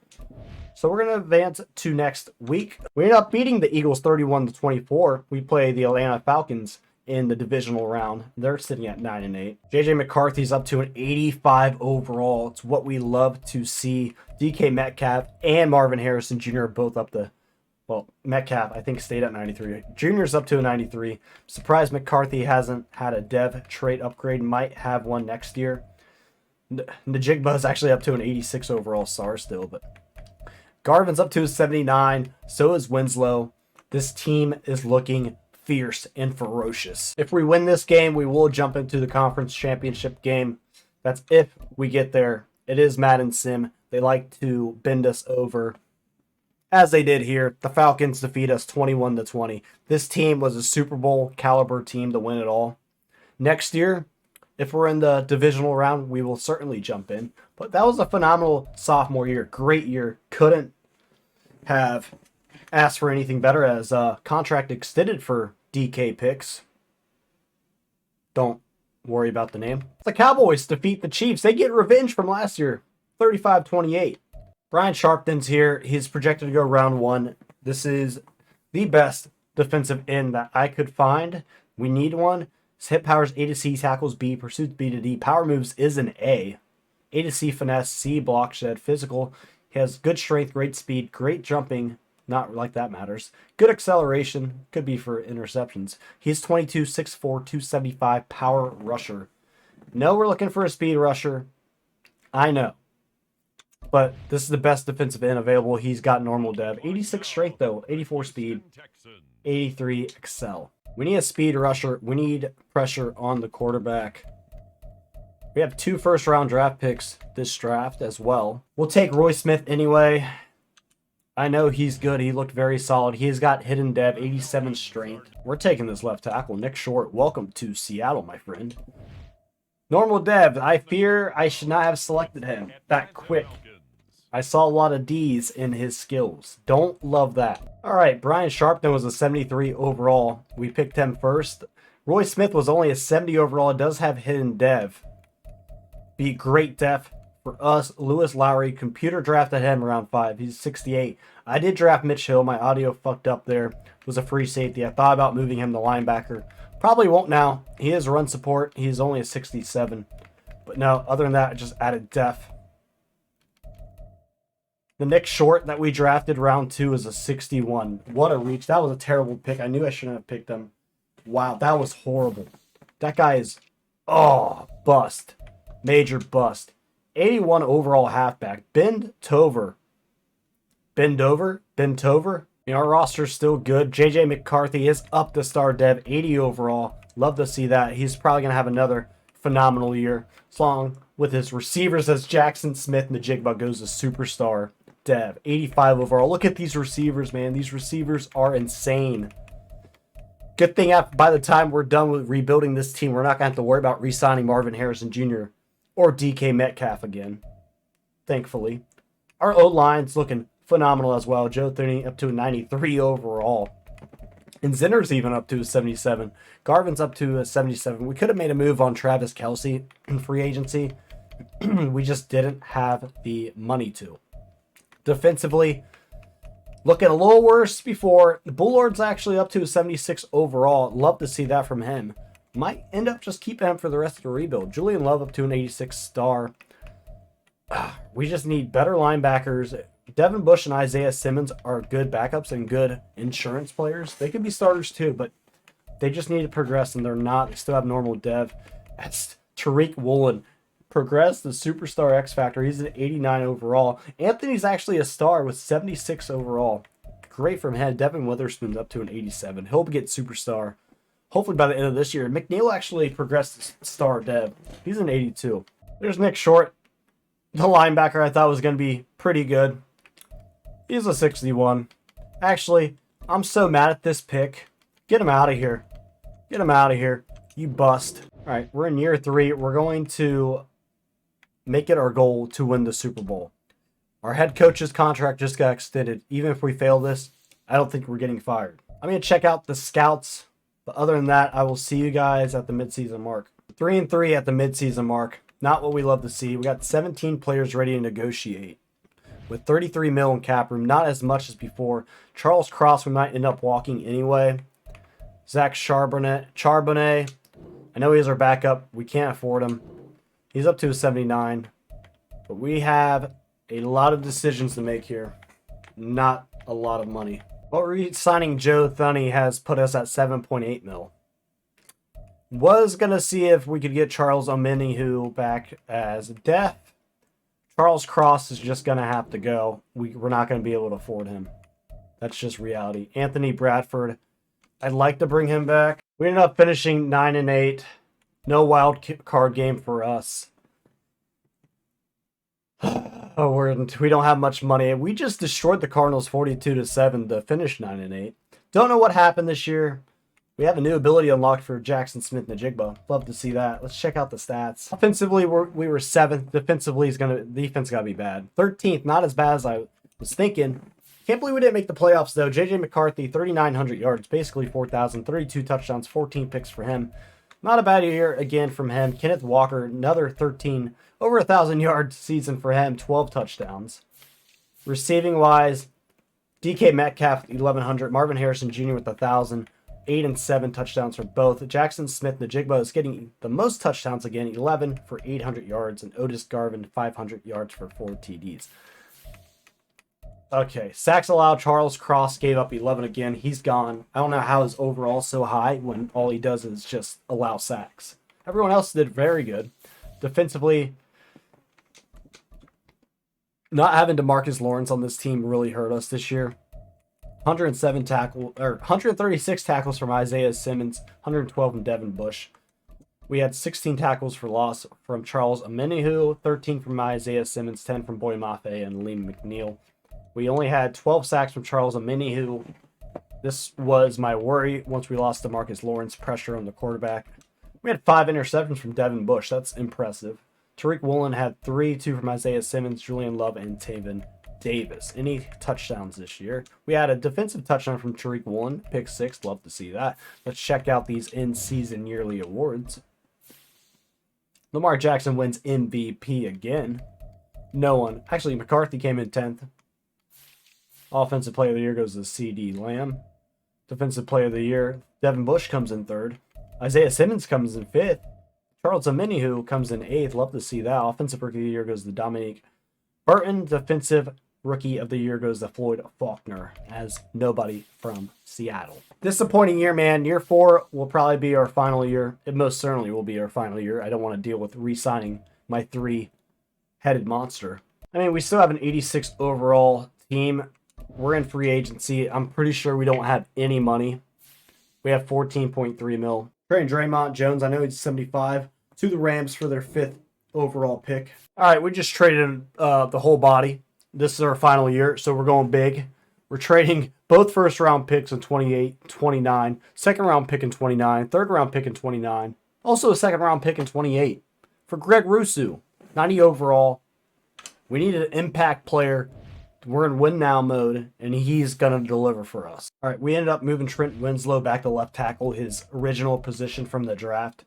So we're going to advance to next week. We ended up beating the Eagles 31-24. We play the Atlanta Falcons in the divisional round. They're sitting at 9-8. J.J. McCarthy's up to an 85 overall. It's what we love to see. DK Metcalf and Marvin Harrison Jr. are both up to, well, Metcalf, I think, stayed at 93. Jr.'s up to a 93. Surprised McCarthy hasn't had a dev trait upgrade. Might have one next year. Njigba's actually up to an 86 overall SAR still, but Garvin's up to a 79. So is Winslow. This team is looking fierce and ferocious. If we win this game, we will jump into the conference championship game. That's if we get there. It is Madden Sim. They like to bend us over, as they did here. The Falcons defeat us 21-20. This team was a Super Bowl caliber team to win it all. Next year, if we're in the divisional round, we will certainly jump in. But that was a phenomenal sophomore year. Great year. Couldn't have asked for anything better, as contract extended for DK Picks. Don't worry about the name. The Cowboys defeat the Chiefs. They get revenge from last year, 35-28. Brian Sharpton's here. He's projected to go round 1. This is the best defensive end that I could find. We need one. His hit powers A to C, tackles B, pursuits B to D. Power moves is an A. A to C, finesse, C, block shed, physical. He has good strength, great speed, great jumping. Not like that matters. Good acceleration. Could be for interceptions. He's 22, 6'4", 275 power rusher. No, we're looking for a speed rusher. I know. But this is the best defensive end available. He's got normal dev. 86 strength, though. 84 speed. 83 excel. We need a speed rusher. We need pressure on the quarterback. We have 2 first-round draft picks this draft as well. We'll take Roy Smith anyway. I know he's good. He looked very solid. He's got hidden dev, 87 strength. We're taking this left tackle. Nick Short, welcome to Seattle, my friend. Normal dev. I fear I should not have selected him that quick. I saw a lot of D's in his skills. Don't love that. All right, Brian Sharpton was a 73 overall. We picked him first. Roy Smith was only a 70 overall. It does have hidden dev. Be great def for us. Lewis Lowry, computer drafted him around 5. He's 68. I did draft Mitch Hill. My audio fucked up there. It was a free safety. I thought about moving him to linebacker. Probably won't now. He is run support. He's only a 67. But no, other than that, I just added def. The Nick Short that we drafted round 2 is a 61. What a reach. That was a terrible pick. I knew I shouldn't have picked him. Wow, that was horrible. That guy is, bust. Major bust. 81 overall halfback. Bend Tover. Our roster's still good. JJ McCarthy is up to star dev. 80 overall. Love to see that. He's probably going to have another phenomenal year. Along with his receivers as Jackson Smith-Njigba goes to superstar dev. 85 overall. Look at these receivers, man. These receivers are insane. Good thing by the time we're done with rebuilding this team, we're not going to have to worry about re-signing Marvin Harrison Jr. or DK Metcalf again. Thankfully. Our O-line's looking phenomenal as well. Joe Thuney up to a 93 overall. And Zinner's even up to a 77. Garvin's up to a 77. We could have made a move on Travis Kelce in free agency. We just didn't have the money to. Defensively, looking a little worse before. The Bullard's actually up to a 76 overall. Love to see that from him. Might end up just keeping him for the rest of the rebuild. Julian Love up to an 86 star. We just need better linebackers. Devin Bush and Isaiah Simmons are good backups and good insurance players. They could be starters too, but they just need to progress, and they're not. They still have normal dev. That's Tariq Woolen. Progressed the superstar X Factor. He's an 89 overall. Anthony's actually a star with 76 overall. Great from him. Devin Witherspoon's up to an 87. He'll get superstar hopefully by the end of this year. McNeil actually progressed to star dev. He's an 82. There's Nick Short. The linebacker I thought was going to be pretty good. He's a 61. Actually, I'm so mad at this pick. Get him out of here. Get him out of here. You bust. All right, we're in year 3. We're going to make it our goal to win the Super Bowl. Our head coach's contract just got extended. Even if we fail this, I don't think we're getting fired. I'm going to check out the scouts. But other than that, I will see you guys at the midseason mark. 3-3 at the midseason mark. Not what we love to see. We got 17 players ready to negotiate. With 33 mil in cap room, not as much as before. Charles Cross, we might end up walking anyway. Zach Charbonnet. I know he's our backup. We can't afford him. He's up to a 79. But we have a lot of decisions to make here. Not a lot of money. But re-signing Joe Thuney has put us at 7.8 mil. Was going to see if we could get Charles Omenihu back as def. Charles Cross is just going to have to go. We're not going to be able to afford him. That's just reality. Anthony Bradford, I'd like to bring him back. We ended up finishing 9-8. No wild card game for us. We don't have much money. We just destroyed the Cardinals 42-7 to finish 9-8. Don't know what happened this year. We have a new ability unlocked for Jackson Smith-Njigba. Love to see that. Let's check out the stats. Offensively, we were 7th. Defensively, defense got to be bad. 13th, not as bad as I was thinking. Can't believe we didn't make the playoffs, though. J.J. McCarthy, 3,900 yards, basically 4,000, 32 touchdowns, 14 picks for him. Not a bad year, again, from him. Kenneth Walker, another 13, over 1,000 yard season for him, 12 touchdowns. Receiving-wise, DK Metcalf, 1,100. Marvin Harrison Jr. with 1,000. 8 and 7 touchdowns for both. Jackson Smith-Njigba is getting the most touchdowns again, 11 for 800 yards, and Otis Garvin 500 yards for 4 TDs. Okay, sacks allowed. Charles Cross gave up 11 again. He's gone. I don't know how his overall so high when all he does is just allow sacks. Everyone else did very good. Defensively, not having DeMarcus Lawrence on this team really hurt us this year. 136 tackles from Isaiah Simmons, 112 from Devin Bush. We had 16 tackles for loss from Charles Omenihu, 13 from Isaiah Simmons, 10 from Boy Mafe and Liam McNeil. We only had 12 sacks from Charles Omenihu. This was my worry once we lost to Marcus Lawrence, pressure on the quarterback. We had 5 interceptions from Devin Bush. That's impressive. Tariq Woolen had 3, 2 from Isaiah Simmons, Julian Love, and Taven Davis. Any touchdowns this year? We had a defensive touchdown from Tariq Woolen, pick 6. Love to see that. Let's check out these in-season yearly awards. Lamar Jackson wins MVP again. No one. Actually, McCarthy came in 10th. Offensive Player of the Year goes to C.D. Lamb. Defensive Player of the Year, Devin Bush comes in 3rd. Isaiah Simmons comes in 5th. Charles Omenihu comes in 8th. Love to see that. Offensive Rookie of the Year goes to Dominique Burton. Defensive Rookie of the year goes to Floyd Faulkner as nobody from Seattle. Disappointing year, man. Year 4 will probably be our final year. It most certainly will be our final year. I don't want to deal with re-signing my 3-headed monster. I mean, we still have an 86 overall team. We're in free agency. I'm pretty sure we don't have any money. We have 14.3 mil. Trading Draymond Jones, I know he's 75, to the Rams for their 5th overall pick. All right, we just traded the whole body. This is our final year, so we're going big. We're trading both first-round picks in 28, 29, second-round pick in 29, third-round pick in 29, also a second-round pick in 28 for Greg Rousseau, 90 overall. We need an impact player. We're in win-now mode, and he's going to deliver for us. All right, we ended up moving Trent Winslow back to left tackle, his original position from the draft.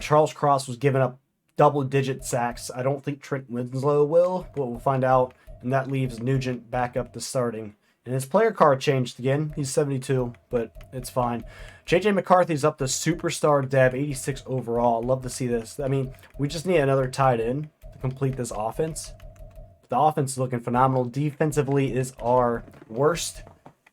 Charles Cross was giving up double-digit sacks. I don't think Trent Winslow will, but we'll find out. And that leaves Nugent back up to starting. And his player card changed again. He's 72, but it's fine. J.J. McCarthy's up to superstar dev, 86 overall. Love to see this. I mean, we just need another tight end to complete this offense. The offense is looking phenomenal. Defensively is our worst,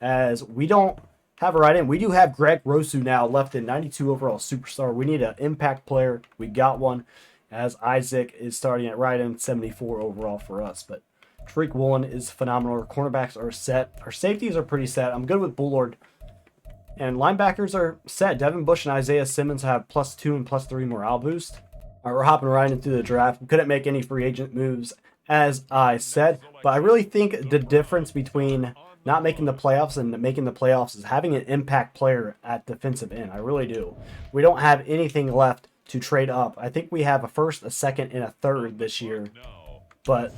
as we don't have a right end. We do have Greg Rousseau now left in, 92 overall superstar. We need an impact player. We got one, as Isaac is starting at right end, 74 overall for us. But Tariq Woolen is phenomenal. Our cornerbacks are set. Our safeties are pretty set. I'm good with Bullard. And linebackers are set. Devin Bush and Isaiah Simmons have +2 and +3 morale boost. All right, we're hopping right into the draft. We couldn't make any free agent moves, as I said. But I really think the difference between not making the playoffs and making the playoffs is having an impact player at defensive end. I really do. We don't have anything left to trade up. I think we have a first, a second, and a third this year. But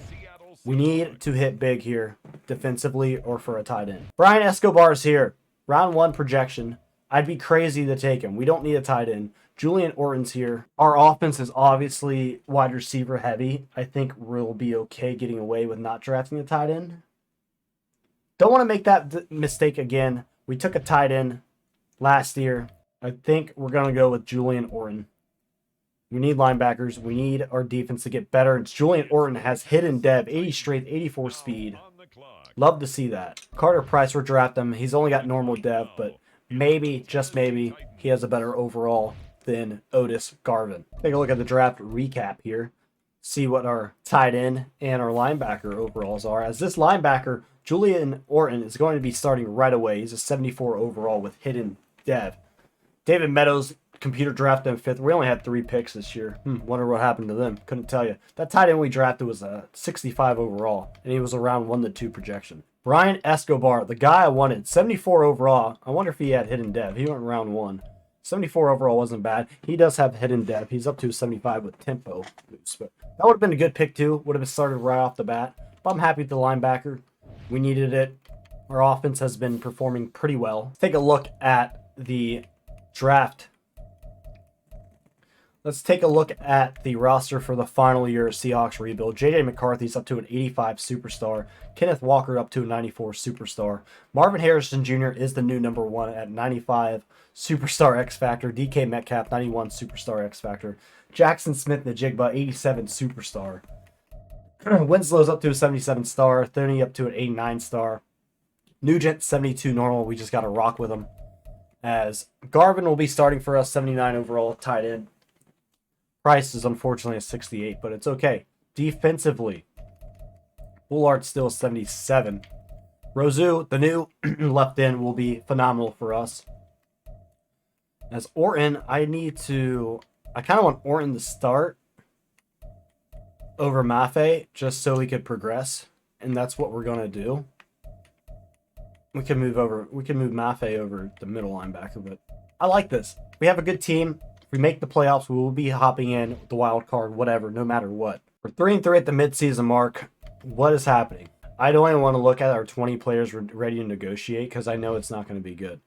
we need to hit big here, defensively or for a tight end. Brian Escobar's here. Round 1 projection. I'd be crazy to take him. We don't need a tight end. Julian Orton's here. Our offense is obviously wide receiver heavy. I think we'll be okay getting away with not drafting a tight end. Don't want to make that mistake again. We took a tight end last year. I think we're going to go with Julian Orton. We need linebackers. We need our defense to get better. It's Julian Orton has hidden dev, 80 strength, 84 speed. Love to see that. Carter Price, we're drafting him. He's only got normal dev, but maybe, just maybe, he has a better overall than Otis Garvin. Take a look at the draft recap here. See what our tight end and our linebacker overalls are. As this linebacker, Julian Orton, is going to be starting right away. He's a 74 overall with hidden dev. David Meadows, computer drafted in 5th. We only had 3 picks this year. Wonder what happened to them. Couldn't tell you. That tight end we drafted was a 65 overall, and he was around 1 to 2 projection. Brian Escobar, the guy I wanted, 74 overall. I wonder if he had hidden dev. He went round 1. 74 overall wasn't bad. He does have hidden dev. He's up to 75 with tempo boost. But that would have been a good pick too. Would have started right off the bat. But I'm happy with the linebacker. We needed it. Our offense has been performing pretty well. Let's take a look at the draft. Let's take a look at the roster for the final year of Seahawks rebuild. J.J. McCarthy's up to an 85 superstar. Kenneth Walker up to a 94 superstar. Marvin Harrison Jr. is the new number 1 at 95 superstar X Factor. DK Metcalf, 91 superstar X Factor. Jackson Smith-Njigba, 87 superstar. Winslow's up to a 77 star. Thoney up to an 89 star. Nugent, 72 normal. We just got to rock with him. As Garvin will be starting for us, 79 overall, tight end. Price is unfortunately a 68, but it's okay. Defensively, Bullard's still 77. Rozu, the new left end, will be phenomenal for us. As Orton, I kind of want Orton to start over Maffei just so he could progress, and that's what we're gonna do. We can move Maffei over the middle linebacker, but I like this. We have a good team. If we make the playoffs, we will be hopping in the wild card, whatever, no matter what. We're 3-3 at the midseason mark. What is happening? I don't even want to look at our 20 players ready to negotiate because I know it's not going to be good.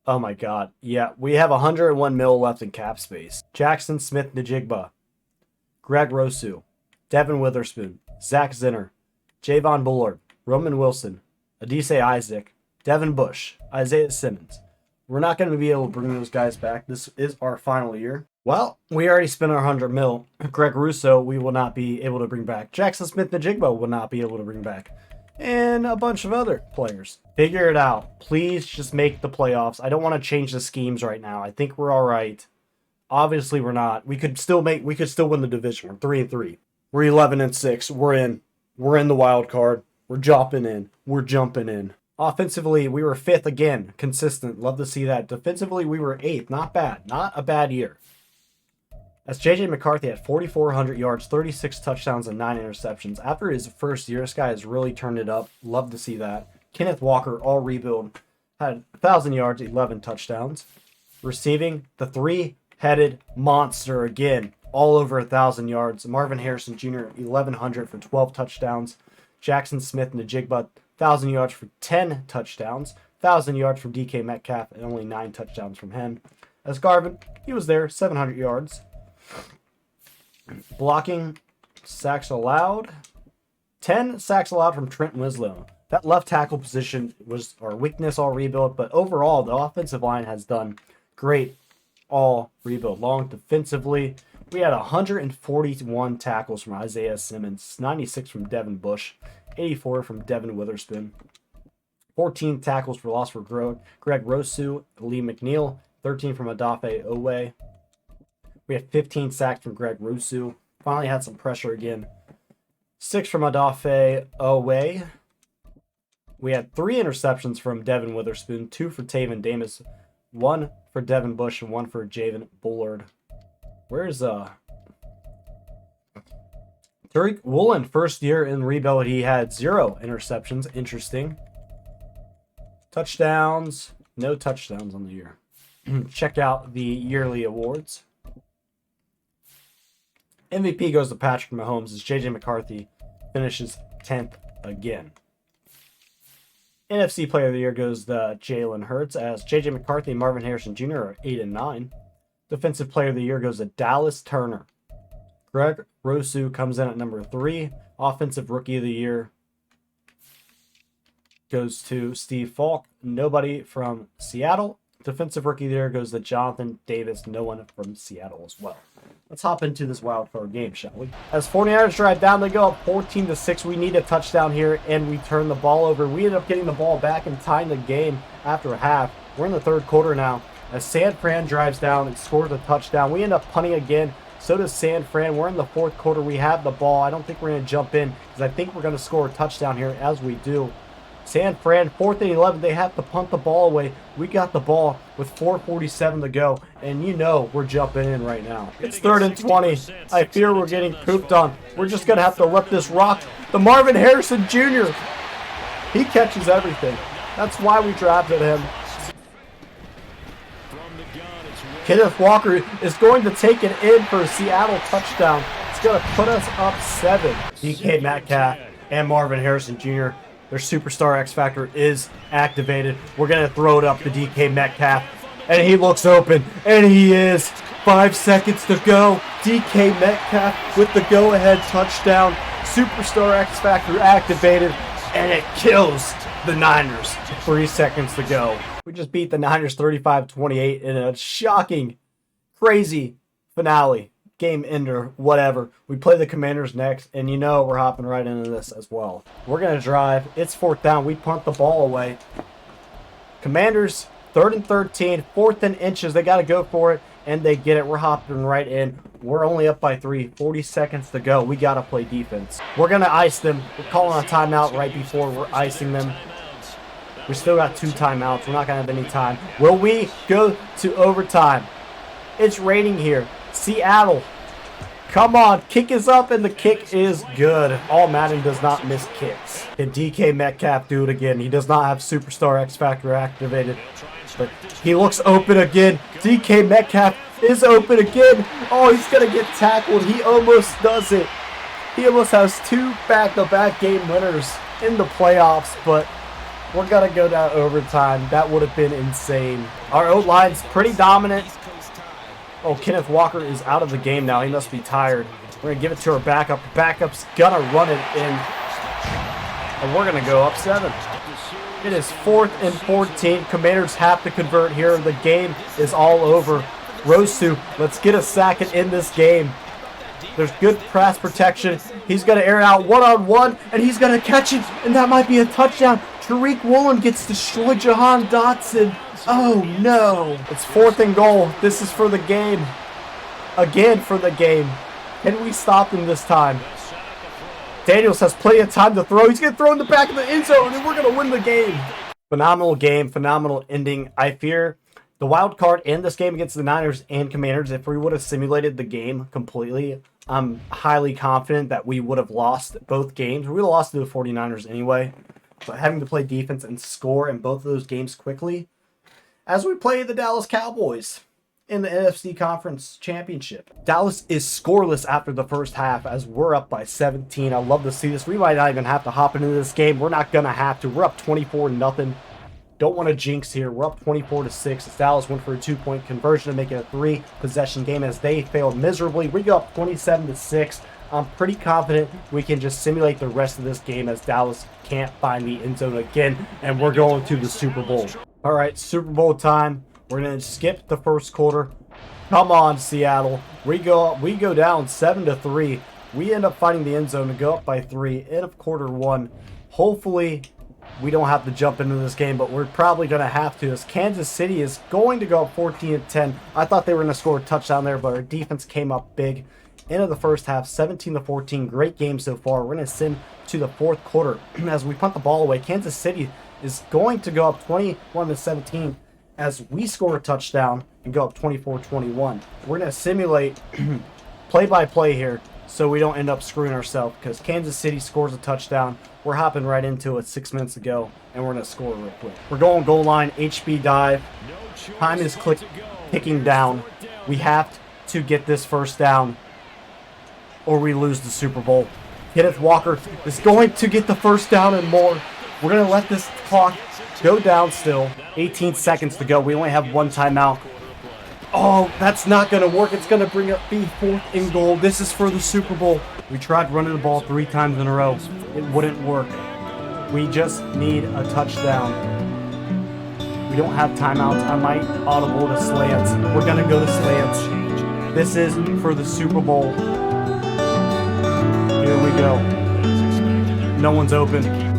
Oh my God. Yeah, we have 101 mil left in cap space. Jackson Smith-Njigba, Greg Rousseau, Devin Witherspoon, Zach Zinner, Javon Bullard, Roman Wilson, Adise Isaac, Devin Bush, Isaiah Simmons. We're not going to be able to bring those guys back. This is our final year. Well, we already spent our 100 mil. Greg Russo, we will not be able to bring back. Jackson Smith-Njigba will not be able to bring back. And a bunch of other players. Figure it out. Please just make the playoffs. I don't want to change the schemes right now. I think we're all right. Obviously, we're not. We could still win the division. We're 3-3. We're 11-6. We're in. We're in the wild card. We're jumping in. We're jumping in. Offensively, we were 5th again. Consistent. Love to see that. Defensively, we were 8th. Not bad. Not a bad year. As J.J. McCarthy had 4,400 yards, 36 touchdowns, and 9 interceptions. After his first year, this guy has really turned it up. Love to see that. Kenneth Walker, all rebuild, had 1,000 yards, 11 touchdowns. Receiving, the three-headed monster again, all over 1,000 yards. Marvin Harrison Jr., 1,100 for 12 touchdowns. Jackson Smith-Njigba, 1,000 yards for 10 touchdowns. 1,000 yards from DK Metcalf, and only 9 touchdowns from him. As Garvin, he was there, 700 yards. Blocking, sacks allowed. 10 sacks allowed from Trent Winslow. That left tackle position was our weakness all rebuild, but overall, the offensive line has done great all rebuild. Long defensively, we had 141 tackles from Isaiah Simmons, 96 from Devin Bush, 84 from Devin Witherspoon, 14 tackles for loss for Greg Rosu, Lee McNeil, 13 from Adafe Owe. We had 15 sacks from Greg Rosu. Finally had some pressure again. 6 from Adafe Owe. We had 3 interceptions from Devin Witherspoon, 2 for Taven Davis, 1 for Devin Bush, and 1 for Javen Bullard. Where's Tariq Woolen, first year in rebuild, he had 0 interceptions. Interesting. Touchdowns, no touchdowns on the year. Check out the yearly awards. MVP goes to Patrick Mahomes as J.J. McCarthy finishes 10th again. NFC Player of the Year goes to Jalen Hurts as J.J. McCarthy and Marvin Harrison Jr. are 8 and 9. Defensive Player of the Year goes to Dallas Turner. Greg Rosu comes in at number 3. Offensive Rookie of the Year goes to Steve Falk. Nobody from Seattle. Defensive Rookie of the Year goes to Jonathan Davis. No one from Seattle as well. Let's hop into this wild card game, shall we? As 49ers drive down, they go up 14-6. We need a touchdown here, and we turn the ball over. We end up getting the ball back and tying the game after a half. We're in the third quarter now. As San Fran drives down and scores a touchdown, we end up punting again. So does San Fran. We're in the fourth quarter. We have the ball. I don't think we're going to jump in because I think we're going to score a touchdown here as we do. San Fran, 4th and 11. They have to punt the ball away. We got the ball with 4:47 to go, and you know we're jumping in right now. It's 3rd and 20. I fear we're getting pooped on. We're just going to have to let this rock. The Marvin Harrison Jr., he catches everything. That's why we drafted him. Kenneth Walker is going to take it in for a Seattle touchdown. It's going to put us up 7. DK Metcalf and Marvin Harrison Jr., their superstar X Factor is activated. We're going to throw it up to DK Metcalf. And he looks open. And he is. 5 seconds to go. DK Metcalf with the go-ahead touchdown. Superstar X Factor activated. And it kills the Niners. 3 seconds to go. We just beat the Niners 35-28 in a shocking, crazy finale. Game ender, whatever. We play the Commanders next, and you know we're hopping right into this as well. We're going to drive. It's 4th down. We punt the ball away. Commanders, 3rd and 13, 4th and inches. They got to go for it, and they get it. We're hopping right in. We're only up by 3. 40 seconds to go. We got to play defense. We're going to ice them. We're calling a timeout right before we're icing them. We still got 2 timeouts. We're not going to have any time. Will we go to overtime? It's raining here. Seattle, come on, kick is up, and the kick is good. All Madden does not miss kicks. Can DK Metcalf do it again? He does not have Superstar X Factor activated, but he looks open again. DK Metcalf is open again. Oh, he's going to get tackled. He almost does it. He almost has 2 back-to-back game winners in the playoffs, but we're going to go down overtime. That would have been insane. Our O-line's pretty dominant. Oh, Kenneth Walker is out of the game now. He must be tired. We're going to give it to our backup. Backup's going to run it in. And we're going to go up 7. It is 4th and 14. Commanders have to convert here. The game is all over. Rosu, let's get a sack and end this game. There's good pass protection. He's going to air it out one-on-one, and he's going to catch it, and that might be a touchdown. Tariq Woolen gets destroyed. Jahan Dotson. Oh, no. It's 4th and goal. This is for the game. Again for the game. Can we stop them this time? Daniels has plenty of time to throw. He's going to throw in the back of the end zone, and we're going to win the game. Phenomenal game. Phenomenal ending. I fear the wild card in this game against the Niners and Commanders, if we would have simulated the game completely, I'm highly confident that we would have lost both games. We would have lost to the 49ers anyway. But having to play defense and score in both of those games quickly, as we play the Dallas Cowboys in the NFC Conference Championship. Dallas is scoreless after the first half as we're up by 17. I love to see this. We might not even have to hop into this game. We're not going to have to. We're up 24-0. Don't want to jinx here. We're up 24-6. As Dallas went for a 2-point conversion to make it a 3-possession game as they failed miserably. We go up 27-6. I'm pretty confident we can just simulate the rest of this game as Dallas can't find the end zone again, and we're going to the Super Bowl. All right, Super Bowl time. We're going to skip the first quarter. Come on, Seattle. We go down 7-3. We end up finding the end zone to go up by 3. End of quarter 1. Hopefully, we don't have to jump into this game, but we're probably going to have to, as Kansas City is going to go up 14-10. I thought they were going to score a touchdown there, but our defense came up big. End of the first half, 17-14. Great game so far. We're going to send to the fourth quarter as we punt the ball away. Kansas City is going to go up 21-17 as we score a touchdown and go up 24-21. We're going to simulate play-by-play here so we don't end up screwing ourselves, because Kansas City scores a touchdown. We're hopping right into it 6 minutes ago, and we're going to score real quick. We're going goal line, HB dive. Time is ticking down. We have to get this first down, or we lose the Super Bowl. Kenneth Walker is going to get the first down and more. We're going to let this clock go down still. 18 seconds to go. We only have one timeout. Oh, that's not going to work. It's going to bring up the 4th and goal. This is for the Super Bowl. We tried running the ball 3 times in a row. It wouldn't work. We just need a touchdown. We don't have timeouts. I might audible to slants. We're going to go to slants. This is for the Super Bowl. Here we go. No one's open.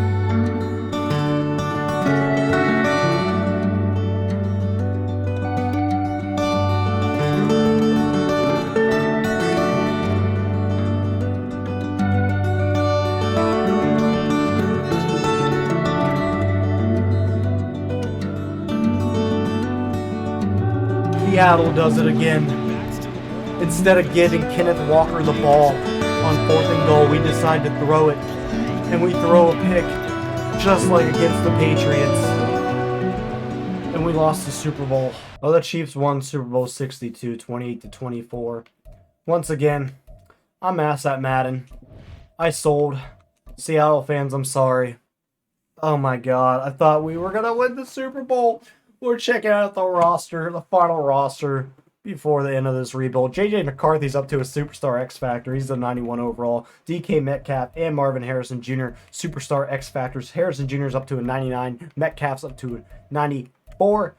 Seattle does it again. Instead of giving Kenneth Walker the ball on 4th and goal, we decide to throw it, and we throw a pick just like against the Patriots, and we lost the Super Bowl. Oh, the Chiefs won Super Bowl 62, 28-24. Once again, I'm ass at Madden. I sold. Seattle fans, I'm sorry. Oh my God, I thought we were gonna win the Super Bowl. We're checking out the roster, the final roster, before the end of this rebuild. J.J. McCarthy's up to a superstar X Factor. He's a 91 overall. DK Metcalf and Marvin Harrison Jr., superstar X Factors. Harrison Jr. is up to a 99. Metcalf's up to a 94.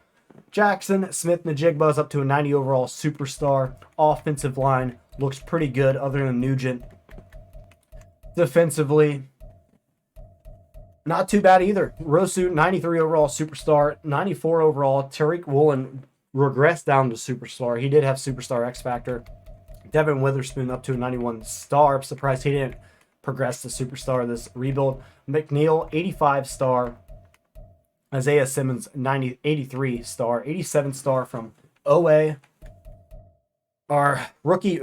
Jackson Smith-Njigba is up to a 90 overall superstar. Offensive line looks pretty good other than Nugent. Defensively, not too bad either. Rosu, 93 overall superstar, 94 overall. Tariq Woolen regressed down to superstar. He did have superstar X Factor. Devin Witherspoon up to a 91 star. I'm surprised he didn't progress to superstar this rebuild. McNeil, 85 star. Isaiah Simmons, 83 star. 87 star from OA. Our rookie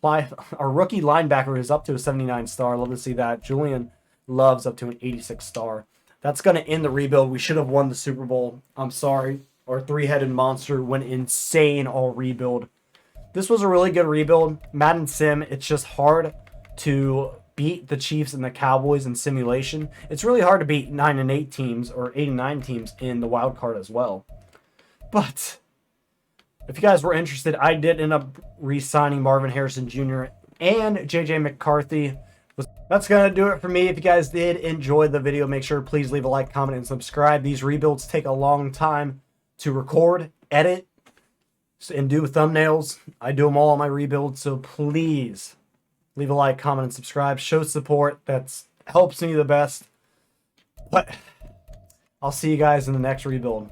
linebacker is up to a 79 star. Love to see that. Julian Love's up to an 86 star. That's going to end the rebuild. We should have won the Super Bowl. I'm sorry. Our 3-headed monster went insane all rebuild. This was a really good rebuild. Madden Sim, it's just hard to beat the Chiefs and the Cowboys in simulation. It's really hard to beat 9-8 teams or 8-9 teams in the wild card as well. But if you guys were interested, I did end up re-signing Marvin Harrison Jr. and J.J. McCarthy. That's going to do it for me. If you guys did enjoy the video, make sure please leave a like, comment, and subscribe. These rebuilds take a long time to record, edit, and do thumbnails. I do them all on my rebuild, so please leave a like, comment, and subscribe. Show support. That helps me the best. But I'll see you guys in the next rebuild.